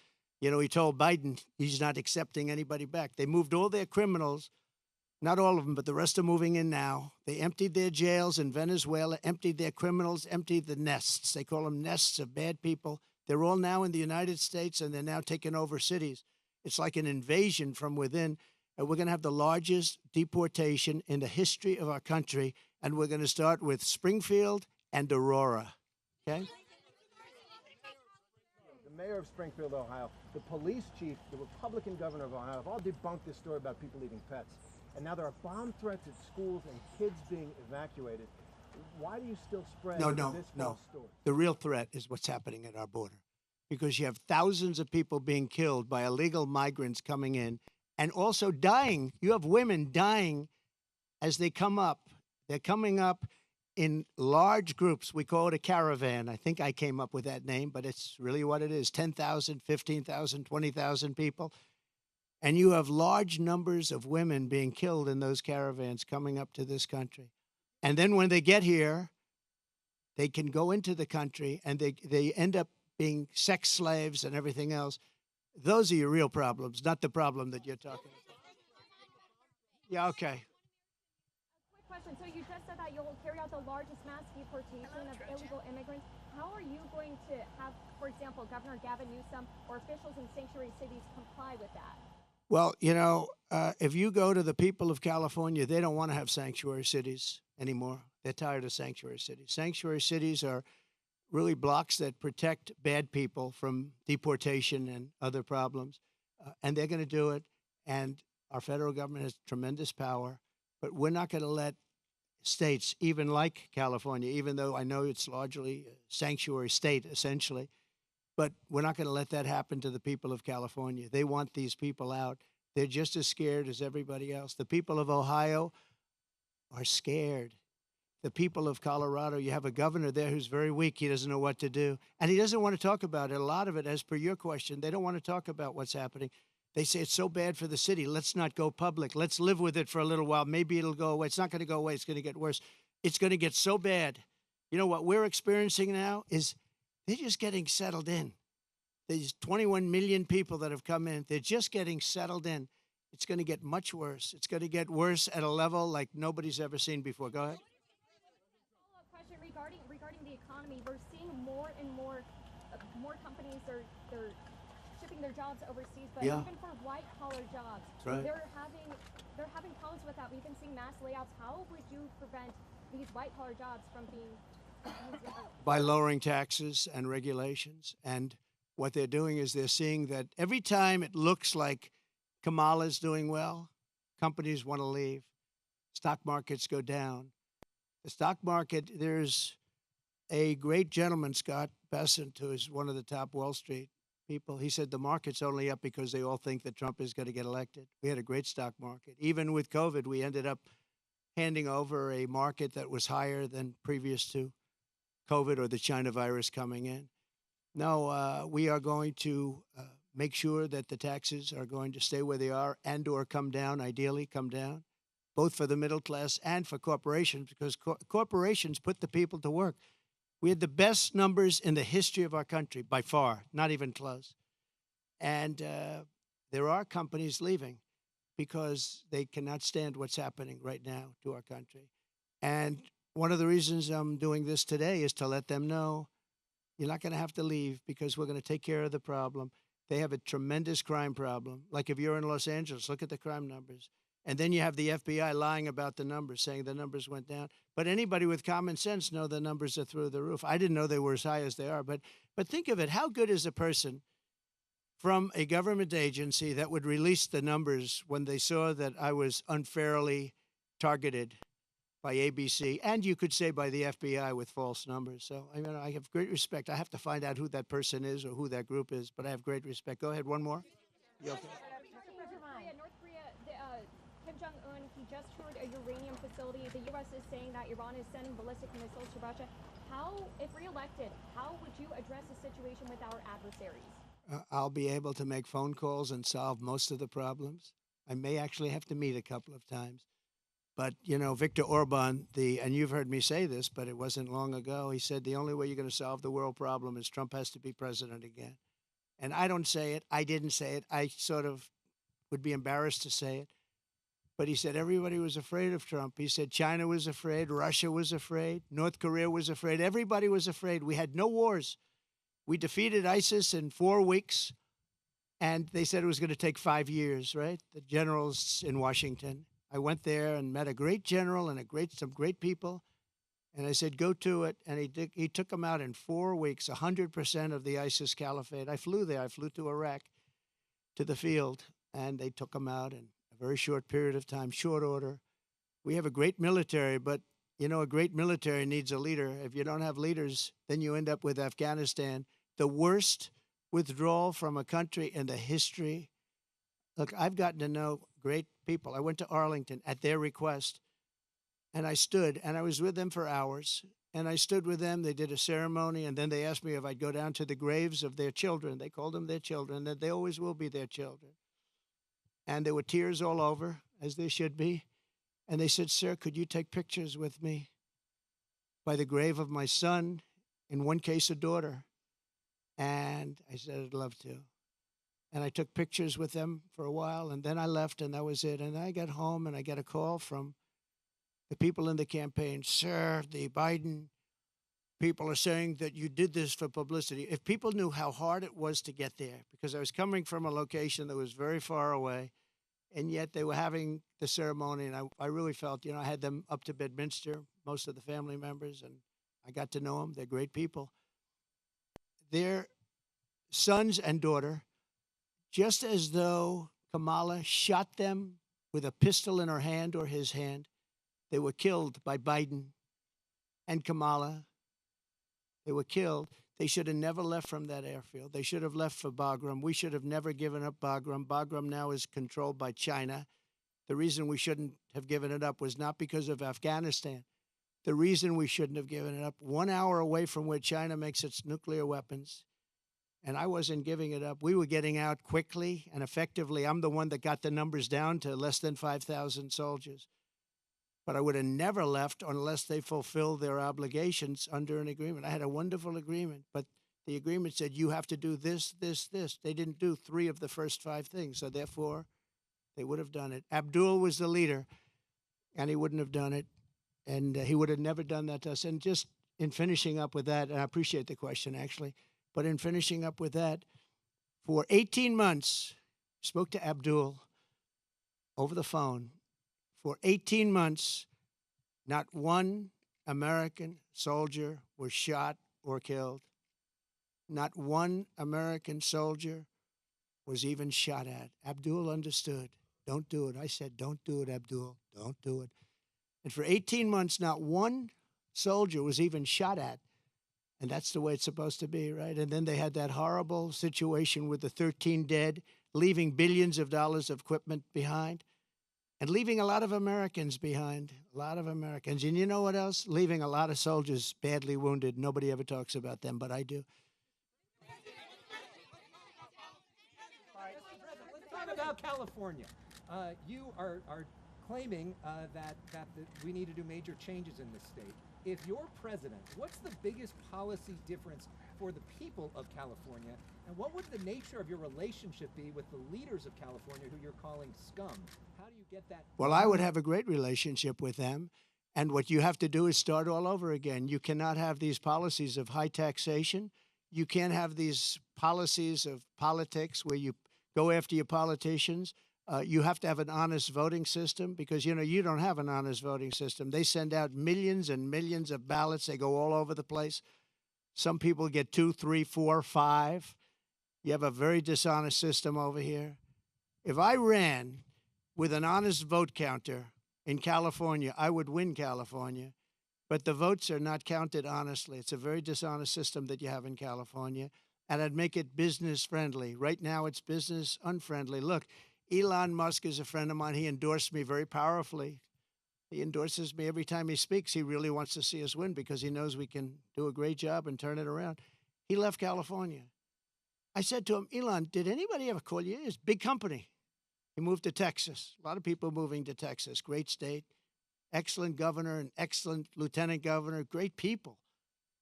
You know, he told Biden he's not accepting anybody back. They moved all their criminals. Not all of them, but the rest are moving in now. They emptied their jails in Venezuela, emptied their criminals, emptied the nests. They call them nests of bad people. They're all now in the United States, and they're now taking over cities. It's like an invasion from within. And we're going to have the largest deportation in the history of our country. And we're going to start with Springfield and Aurora. Okay?
The mayor of Springfield, Ohio, the police chief, the Republican governor of Ohio have all debunked this story about people eating pets. And now there are bomb threats at schools and kids being evacuated. Why do you still spread this false story?
The real threat is what's happening at our border, because you have thousands of people being killed by illegal migrants coming in and also dying. You have women dying as they come up. They're coming up in large groups. We call it a caravan. I think I came up with that name, but it's really what it is. 10,000, 15,000, 20,000 people. And you have large numbers of women being killed in those caravans coming up to this country. And then when they get here, they can go into the country and they end up being sex slaves and everything else. Those are your real problems, not the problem that you're talking about. Yeah, okay.
Quick question. So you just said that you'll carry out the largest mass deportation of illegal immigrants. How are you going to have, for example, Governor Gavin Newsom or officials in sanctuary cities comply with that?
Well, if you go to the people of California, they don't want to have sanctuary cities anymore. They're tired of sanctuary cities. Sanctuary cities are really blocks that protect bad people from deportation and other problems. And they're going to do it. And our federal government has tremendous power. But we're not going to let states, even like California, even though I know it's largely a sanctuary state, essentially, but we're not going to let that happen to the people of California. They want these people out. They're just as scared as everybody else. The people of Ohio are scared. The people of Colorado, you have a governor there who's very weak. He doesn't know what to do. And he doesn't want to talk about it. A lot of it, as per your question, they don't want to talk about what's happening. They say it's so bad for the city. Let's not go public. Let's live with it for a little while. Maybe it'll go away. It's not going to go away. It's going to get worse. It's going to get so bad. You know what we're experiencing now is they're just getting settled in. There's 21 million people that have come in. They're just getting settled in. It's going to get much worse. It's going to get worse at a level like nobody's ever seen before. Go ahead.
Follow-up question regarding the economy. We're seeing more and more companies are shipping their jobs overseas, but
Yeah.
even for white-collar jobs,
Right.
they're having problems with that. We've been seeing mass layoffs. How would you prevent these white-collar jobs from being
By lowering taxes and regulations. And what they're doing is they're seeing that every time it looks like Kamala's doing well, companies want to leave. Stock markets go down. The stock market, there's a great gentleman, Scott Bessent, who is one of the top Wall Street people. He said the market's only up because they all think that Trump is going to get elected. We had a great stock market. Even with COVID, we ended up handing over a market that was higher than previous to COVID or the China virus coming in. No, we are going to make sure that the taxes are going to stay where they are and or come down, ideally come down, both for the middle class and for corporations, because corporations put the people to work. We had the best numbers in the history of our country, by far, not even close. And there are companies leaving because they cannot stand what's happening right now to our country. And one of the reasons I'm doing this today is to let them know you're not going to have to leave because we're going to take care of the problem. They have a tremendous crime problem. Like if you're in Los Angeles, look at the crime numbers. And then you have the FBI lying about the numbers, saying the numbers went down. But anybody with common sense know the numbers are through the roof. I didn't know they were as high as they are. But think of it. How good is a person from a government agency that would release the numbers when they saw that I was unfairly targeted by ABC, and you could say by the FBI with false numbers. So, I mean, I have great respect. I have to find out who that person is or who that group is, but I have great respect. Go ahead, one more. You okay?
North Korea, Kim Jong-un, he just toured a uranium facility. The U.S. is saying that Iran is sending ballistic missiles to Russia. How, if reelected, how would you address the situation with our adversaries?
I'll be able to make phone calls and solve most of the problems. I may actually have to meet a couple of times. But, Viktor Orban, and you've heard me say this, but it wasn't long ago, he said the only way you're going to solve the world problem is Trump has to be president again. And I don't say it. I didn't say it. I sort of would be embarrassed to say it. But he said everybody was afraid of Trump. He said China was afraid, Russia was afraid, North Korea was afraid. Everybody was afraid. We had no wars. We defeated ISIS in 4 weeks, and they said it was going to take 5 years, right? The generals in Washington. I went there and met a great general and some great people. And I said, go to it. And he took them out in 4 weeks, 100% of the ISIS caliphate. I flew there. I flew to Iraq, to the field, and they took them out in a very short period of time, short order. We have a great military, but, you know, a great military needs a leader. If you don't have leaders, then you end up with Afghanistan, the worst withdrawal from a country in the history. Look, I've gotten to know great people. I went to Arlington at their request, and I stood, and I was with them for hours, and I stood with them. They did a ceremony, and then they asked me if I'd go down to the graves of their children. They called them their children, that they always will be their children. And there were tears all over, as there should be. And they said, sir, could you take pictures with me by the grave of my son, in one case, a daughter? And I said, I'd love to. And I took pictures with them for a while, and then I left, and that was it. And I got home, and I got a call from the people in the campaign. Sir, the Biden people are saying that you did this for publicity. If people knew how hard it was to get there, because I was coming from a location that was very far away, and yet they were having the ceremony, and I really felt, you know, I had them up to Bedminster, most of the family members, and I got to know them. They're great people. Their sons and daughter, just as though Kamala shot them with a pistol in her hand or his hand, they were killed by Biden and Kamala. They were killed. They should have never left from that airfield. They should have left for Bagram. We should have never given up Bagram. Bagram now is controlled by China. The reason we shouldn't have given it up was not because of Afghanistan. The reason we shouldn't have given it up, 1 hour away from where China makes its nuclear weapons, and I wasn't giving it up. We were getting out quickly and effectively. I'm the one that got the numbers down to less than 5,000 soldiers. But I would have never left unless they fulfilled their obligations under an agreement. I had a wonderful agreement, but the agreement said you have to do this, this, this. They didn't do 3 of the first 5 things, so therefore they would have done it. Abdul was the leader, and he wouldn't have done it, and he would have never done that to us. And just in finishing up with that, and I appreciate the question, actually, but in finishing up with that, for 18 months, spoke to Abdul over the phone. For 18 months, not one American soldier was shot or killed. Not one American soldier was even shot at. Abdul understood. Don't do it. I said, don't do it, Abdul. Don't do it. And for 18 months, not one soldier was even shot at. And that's the way it's supposed to be, right? And then they had that horrible situation with the 13 dead, leaving billions of dollars of equipment behind. And leaving a lot of Americans behind, a lot of Americans. And you know what else? Leaving a lot of soldiers badly wounded. Nobody ever talks about them, but I do.
All right, let's talk about California. You are claiming that we need to do major changes in this state. If you're president, what's the biggest policy difference for the people of California? And what would the nature of your relationship be with the leaders of California who you're calling scum? How do you get that?
Well, I would have a great relationship with them. And what you have to do is start all over again. You cannot have these policies of high taxation. You can't have these policies of politics where you go after your politicians. You have to have an honest voting system because, you know, you don't have an honest voting system. They send out millions and millions of ballots. They go all over the place. Some people get 2, 3, 4, 5. You have a very dishonest system over here. If I ran with an honest vote counter in California, I would win California. But the votes are not counted honestly. It's a very dishonest system that you have in California. And I'd make it business friendly. Right now, it's business unfriendly. Look, Elon Musk is a friend of mine. He endorsed me very powerfully. He endorses me every time he speaks. He really wants to see us win because he knows we can do a great job and turn it around. He left California. I said to him, Elon, did anybody ever call you? It's a big company. He moved to Texas. A lot of people moving to Texas. Great state. Excellent governor, an excellent lieutenant governor. Great people.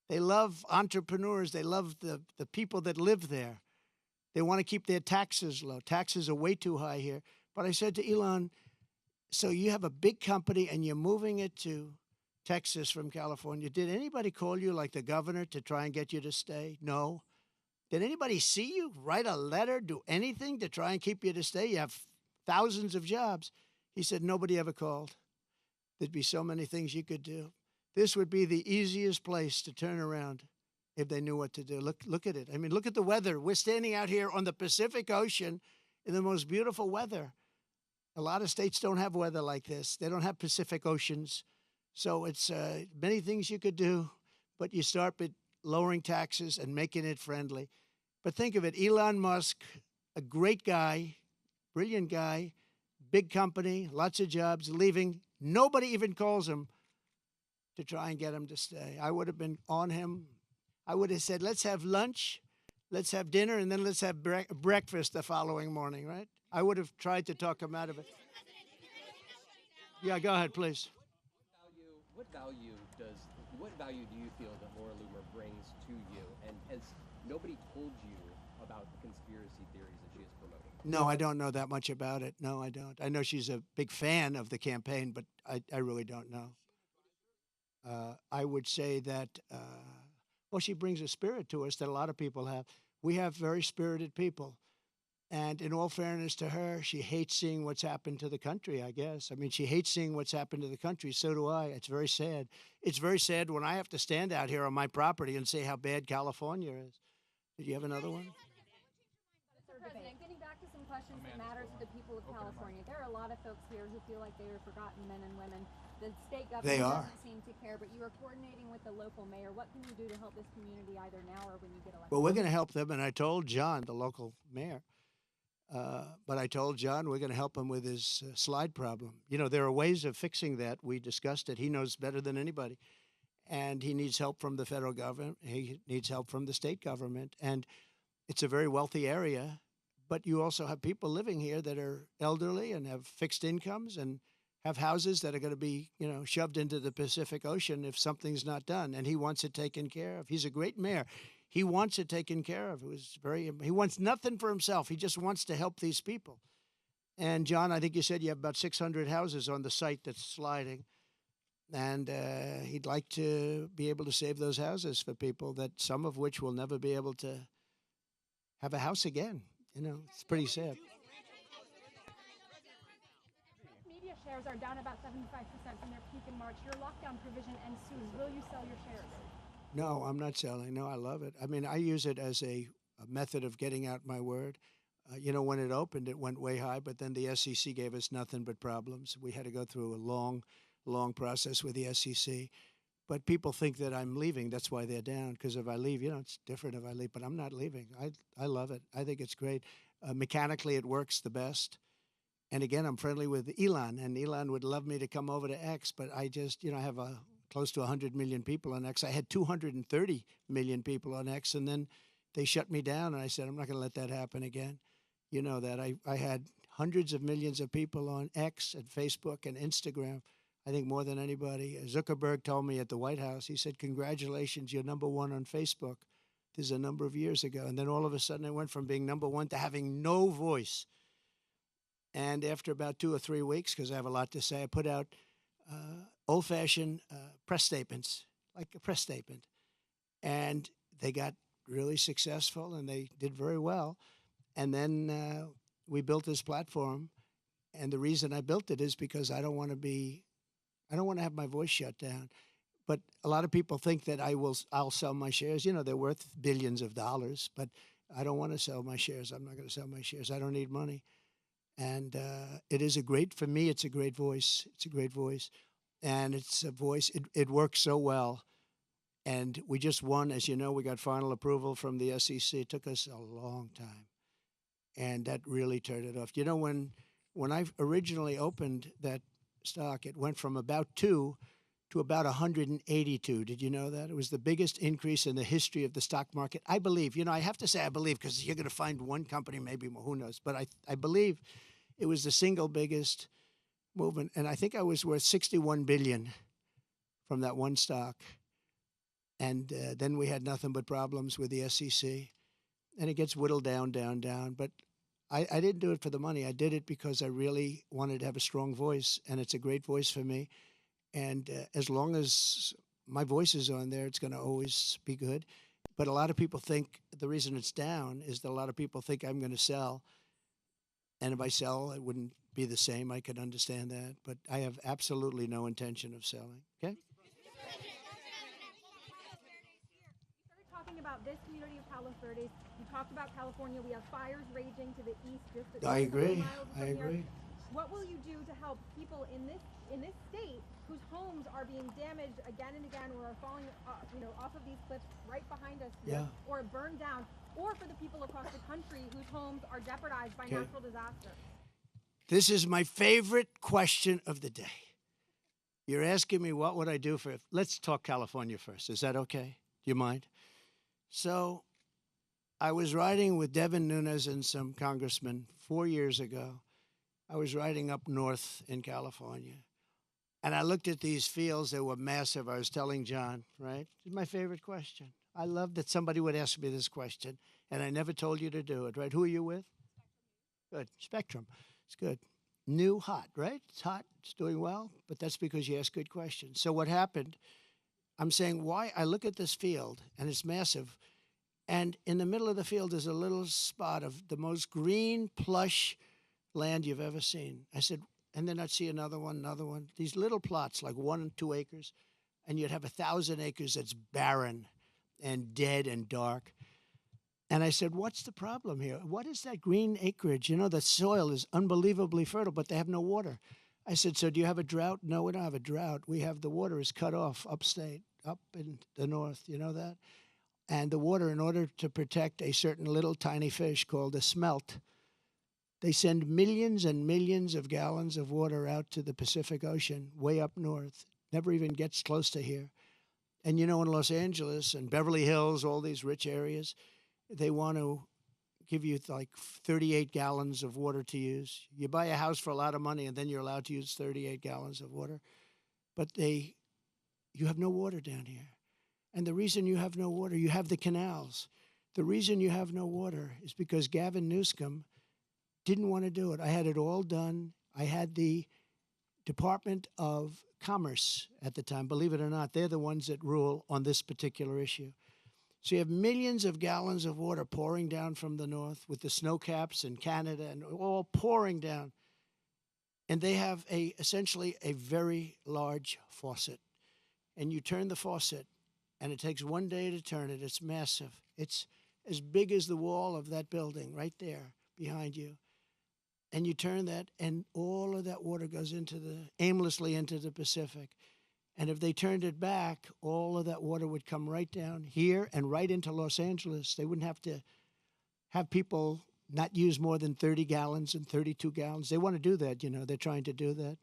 They love entrepreneurs. They love the people that live there. They want to keep their taxes low. Taxes are way too high here. But I said to Elon, so you have a big company and you're moving it to Texas from California. Did anybody call you, like the governor, to try and get you to stay? No. Did anybody see you write a letter, do anything to try and keep you to stay? You have thousands of jobs. He said, nobody ever called. There'd be so many things you could do. This would be the easiest place to turn around if they knew what to do. Look at it. I mean, look at the weather. We're standing out here on the Pacific Ocean in the most beautiful weather. A lot of states don't have weather like this. They don't have Pacific Oceans. So it's many things you could do, but you start with lowering taxes and making it friendly. But think of it, Elon Musk, a great guy, brilliant guy, big company, lots of jobs, leaving. Nobody even calls him to try and get him to stay. I would have been on him. I would have said, let's have lunch, let's have dinner, and then let's have breakfast the following morning, right? I would have tried to talk him out of it. Yeah, go ahead, please.
What value do you feel that Laura Loomer brings to you? And has nobody told you about the conspiracy theories that she is promoting?
No, I don't know that much about it. No, I don't. I know she's a big fan of the campaign, but I really don't know. I would say that, well, she brings a spirit to us that a lot of people have. We have very spirited people. And in all fairness to her, she hates seeing what's happened to the country, I guess. I mean, she hates seeing what's happened to the country. So do I. It's very sad. It's very sad when I have to stand out here on my property and say how bad California is. Did you have another one?
Mr. President, getting back to some questions that matter to the people of California. There are a lot of folks here who feel like they are forgotten men and women. The state government doesn't seem to care, but you are coordinating with the local mayor. What can you do to help this community either now or when you get elected?
Well, we're going to help them, and I told John, the local mayor, but I told John we're going to help him with his slide problem. You know, there are ways of fixing that. We discussed it. He knows better than anybody. And he needs help from the federal government. He needs help from the state government. And it's a very wealthy area, but you also have people living here that are elderly and have fixed incomes and have houses that are going to be, you know, shoved into the Pacific Ocean if something's not done. And he wants it taken care of. He's a great mayor. He wants it taken care of. He wants nothing for himself. He just wants to help these people. And John, I think you said you have about 600 houses on the site that's sliding. And he'd like to be able to save those houses for people, that some of which will never be able to have a house again. You know, it's pretty sad.
Media shares are down about 75% from their peak in March. Your lockdown provision ends soon. Will you sell your shares?
No, I'm not selling. No, I love it. I mean, I use it as a method of getting out my word. You know, when it opened, it went way high, but then the SEC gave us nothing but problems. We had to go through a long process with the SEC. But people think that I'm leaving. That's why they're down, because if I leave, you know, it's different if I leave. But I'm not leaving. I love it. I think it's great. Mechanically, it works the best. And again, I'm friendly with Elon, and Elon would love me to come over to X, but I just, you know, I have close to 100 million people on X. I had 230 million people on X, and then they shut me down, and I said, I'm not going to let that happen again. You know that. I had hundreds of millions of people on X and Facebook and Instagram, I think more than anybody. Zuckerberg told me at the White House, he said, congratulations, you're number one on Facebook. This is a number of years ago. And then all of a sudden, I went from being number one to having no voice. And after about 2 or 3 weeks, because I have a lot to say, I put out old-fashioned press statements, like a press statement. And they got really successful, and they did very well. And then we built this platform. And the reason I built it is because I don't want to have my voice shut down. But a lot of people think that I'll sell my shares. You know, they're worth billions of dollars, but I don't want to sell my shares. I'm not going to sell my shares. I don't need money. And it is for me, it's a great voice. It's a great voice. And it's a voice, it works so well. And we just won, as you know, we got final approval from the SEC. It took us a long time. And that really turned it off. You know, when I originally opened that stock, it went from about 2 to about 182. Did you know that? It was the biggest increase in the history of the stock market. I believe, you know, I have to say I believe, because you're going to find one company, maybe more, who knows. But I believe it was the single biggest movement. And I think I was worth $61 billion from that one stock. And then we had nothing but problems with the SEC. And it gets whittled down, down, down. But I didn't do it for the money. I did it because I really wanted to have a strong voice. And it's a great voice for me. And as long as my voice is on there, it's going to always be good. But a lot of people think the reason it's down is that a lot of people think I'm going to sell. And if I sell, it wouldn't be the same. I could understand that. But I have absolutely no intention of selling. Okay?
Talking about this community of Palos Verdes, you talked about California. We have fires raging to the east. Just
I agree.
miles from
I
here.
agree.
What will you do to help people in this state whose homes are being damaged again and again, or are falling, off of these cliffs right behind us, here, or burned down, or for the people across the country whose homes are jeopardized by natural disaster?
This is my favorite question of the day. You're asking me what would I do for. Let's talk California first. Is that okay? Do you mind? So, I was riding with Devin Nunes and some congressmen 4 years ago. I was riding up north in California, and I looked at these fields. They were massive. I was telling John, right? It's my favorite question. I love that somebody would ask me this question, and I never told you to do it, right? Who are you with? Good. Spectrum. It's good. New, hot, right? It's hot. It's doing well, but that's because you ask good questions. So what happened, I'm saying why I look at this field, and it's massive, and in the middle of the field is a little spot of the most green, plush land you've ever seen. I said, and then I'd see another one, these little plots, like 1 and 2 acres, and you'd have 1,000 acres that's barren and dead and dark. And I said, what's the problem here? What is that green acreage? The soil is unbelievably fertile, but they have no water. I said, so do you have a drought? No, we don't have a drought. We have the water is cut off upstate, up in the north. You know that? And the water, in order to protect a certain little tiny fish called a smelt, they send millions and millions of gallons of water out to the Pacific Ocean, way up north. Never even gets close to here. And in Los Angeles and Beverly Hills, all these rich areas, they want to give you like 38 gallons of water to use. You buy a house for a lot of money, and then you're allowed to use 38 gallons of water. But you have no water down here. And the reason you have no water, you have the canals. The reason you have no water is because Gavin Newsom didn't want to do it. I had it all done. I had the Department of Commerce at the time. Believe it or not, they're the ones that rule on this particular issue. So you have millions of gallons of water pouring down from the north with the snow caps in Canada and all pouring down. And they have essentially a very large faucet. And you turn the faucet, and it takes 1 day to turn it. It's massive. It's as big as the wall of that building right there behind you. And you turn that, and all of that water goes aimlessly into the Pacific. And if they turned it back, all of that water would come right down here and right into Los Angeles. They wouldn't have to have people not use more than 30 gallons and 32 gallons. They want to do that, they're trying to do that.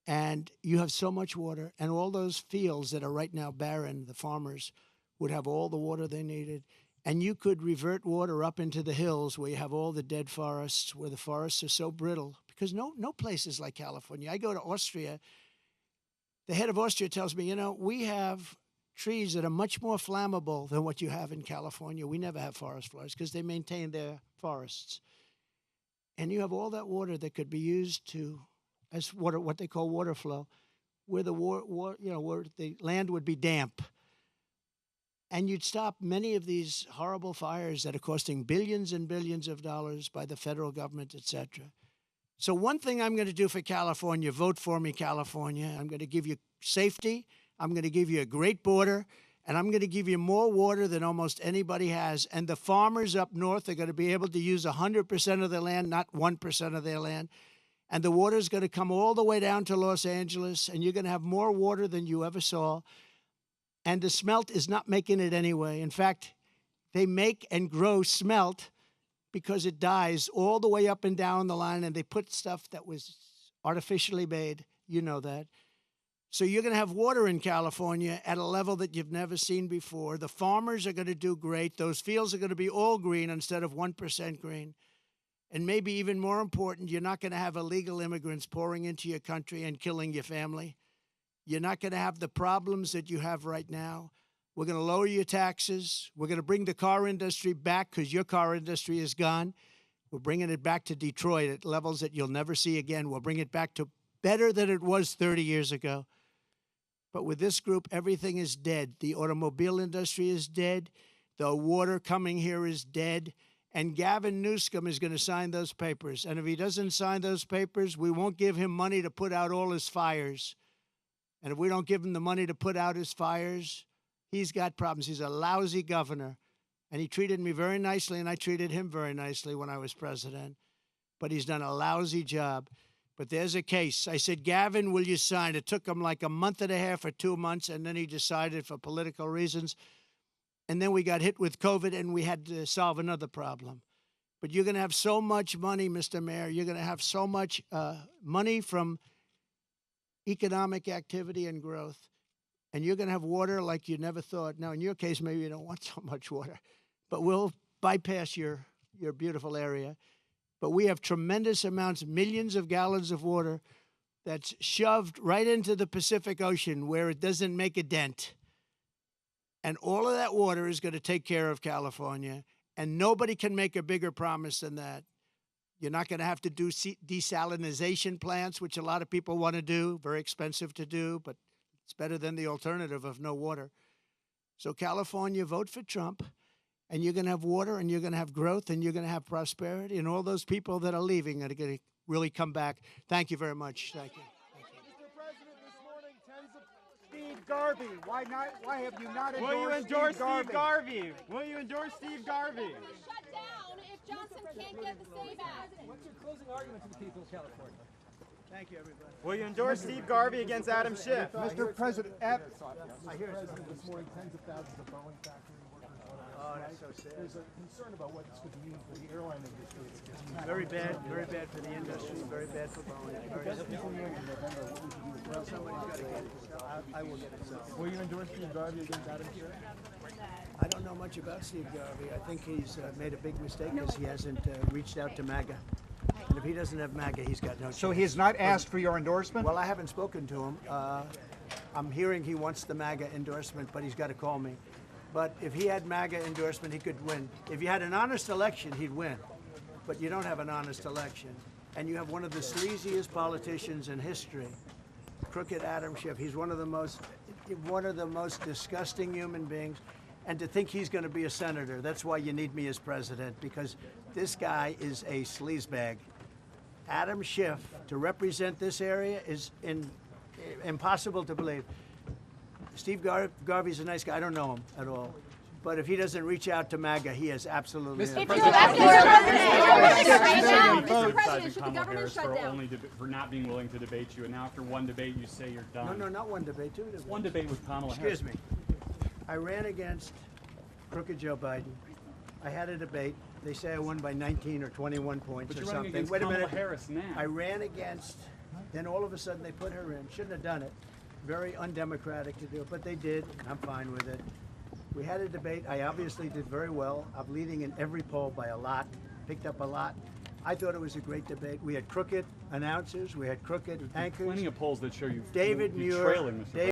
And you have so much water, and all those fields that are right now barren, the farmers would have all the water they needed. And you could revert water up into the hills where you have all the dead forests, where the forests are so brittle, because no place is like California. I go to Austria. The head of Austria tells me, we have trees that are much more flammable than what you have in California. We never have forest fires because they maintain their forests. And you have all that water that could be used as water, what they call water flow, where where the land would be damp. And you'd stop many of these horrible fires that are costing billions and billions of dollars by the federal government, et cetera. So one thing I'm going to do for California, vote for me, California. I'm going to give you safety. I'm going to give you a great border. And I'm going to give you more water than almost anybody has. And the farmers up north are going to be able to use 100% of their land, not 1% of their land. And the water is going to come all the way down to Los Angeles. And you're going to have more water than you ever saw. And the smelt is not making it anyway. In fact, they make and grow smelt because it dies all the way up and down the line, and they put stuff that was artificially made. You know that. So you're going to have water in California at a level that you've never seen before. The farmers are going to do great. Those fields are going to be all green instead of 1% green. And maybe even more important, you're not going to have illegal immigrants pouring into your country and killing your family. You're not going to have the problems that you have right now. We're going to lower your taxes. We're going to bring the car industry back because your car industry is gone. We're bringing it back to Detroit at levels that you'll never see again. We'll bring it back to better than it was 30 years ago. But with this group, everything is dead. The automobile industry is dead. The water coming here is dead. And Gavin Newsom is going to sign those papers. And if he doesn't sign those papers, we won't give him money to put out all his fires. And if we don't give him the money to put out his fires, he's got problems. He's a lousy governor. And he treated me very nicely, and I treated him very nicely when I was president. But he's done a lousy job. But there's a case. I said, Gavin, will you sign? It took him like a month and a half or 2 months, and then he decided for political reasons. And then we got hit with COVID, and we had to solve another problem. But you're going to have so much money, Mr. Mayor. You're going to have so much money from economic activity and growth. And you're going to have water like you never thought. Now, in your case, maybe you don't want so much water. But we'll bypass your beautiful area. But we have tremendous amounts, millions of gallons of water that's shoved right into the Pacific Ocean where it doesn't make a dent. And all of that water is going to take care of California. And nobody can make a bigger promise than that. You're not going to have to do desalination plants, which a lot of people want to do. Very expensive to do, but it's better than the alternative of no water. So California, vote for Trump. And you're going to have water, and you're going to have growth, and you're going to have prosperity. And all those people that are leaving are going to really come back. Thank you very much. Thank you.
Mr. President, this morning, tens of Steve Garvey. Why have you not endorsed
Will you endorse
Steve Garvey?
Will you endorse Steve Garvey?
Shut down if Johnson can't get the same back.
What's your closing argument to the people of California?
Thank you, everybody.
Will you endorse Steve Garvey against Adam Schiff?
Mr. President,
I hear this morning, tens of thousands of Boeing factory workers.
Oh, that's so sad.
There's a concern about what this could mean for the airline industry.
Very bad for the industry, very bad for Boeing. Well, somebody's got to get it. I will get it.
Will you endorse Steve Garvey against Adam Schiff?
I don't know much about Steve Garvey. I think he's made a big mistake because he hasn't reached out to MAGA. And if he doesn't have MAGA, he's got no chance.
So he has not asked for your endorsement?
Well, I haven't spoken to him. I'm hearing he wants the MAGA endorsement, but he's got to call me. But if he had MAGA endorsement, he could win. If you had an honest election, he'd win. But you don't have an honest election. And you have one of the sleaziest politicians in history, crooked Adam Schiff. He's one of the most disgusting human beings. And to think he's going to be a senator, that's why you need me as president, because this guy is a sleazebag. Adam Schiff, to represent this area is impossible to believe. Steve Garvey's a nice guy. I don't know him at all. But if he doesn't reach out to MAGA, he has absolutely
If
no
you're
chance.
Mr. President, should the government shut down?
For not being willing to debate you, and now after one debate, you say you're done.
No, not one debate, two debates.
One debate with Kamala Harris.
Excuse me. I ran against crooked Joe Biden. I had a debate. They say I won by 19 or 21 points
But
or
you're running
something.
against
Wait a
Kamala
minute.
Harris now.
I ran against, then all of a sudden they put her in. Shouldn't have done it. Very undemocratic to do it, but they did. I'm fine with it. We had a debate. I obviously did very well. I'm leading in every poll by a lot, picked up a lot. I thought it was a great debate. We had crooked announcers. We had crooked anchors.
Plenty of polls that show you
David
you're
Muir.
trailing, Mr. President.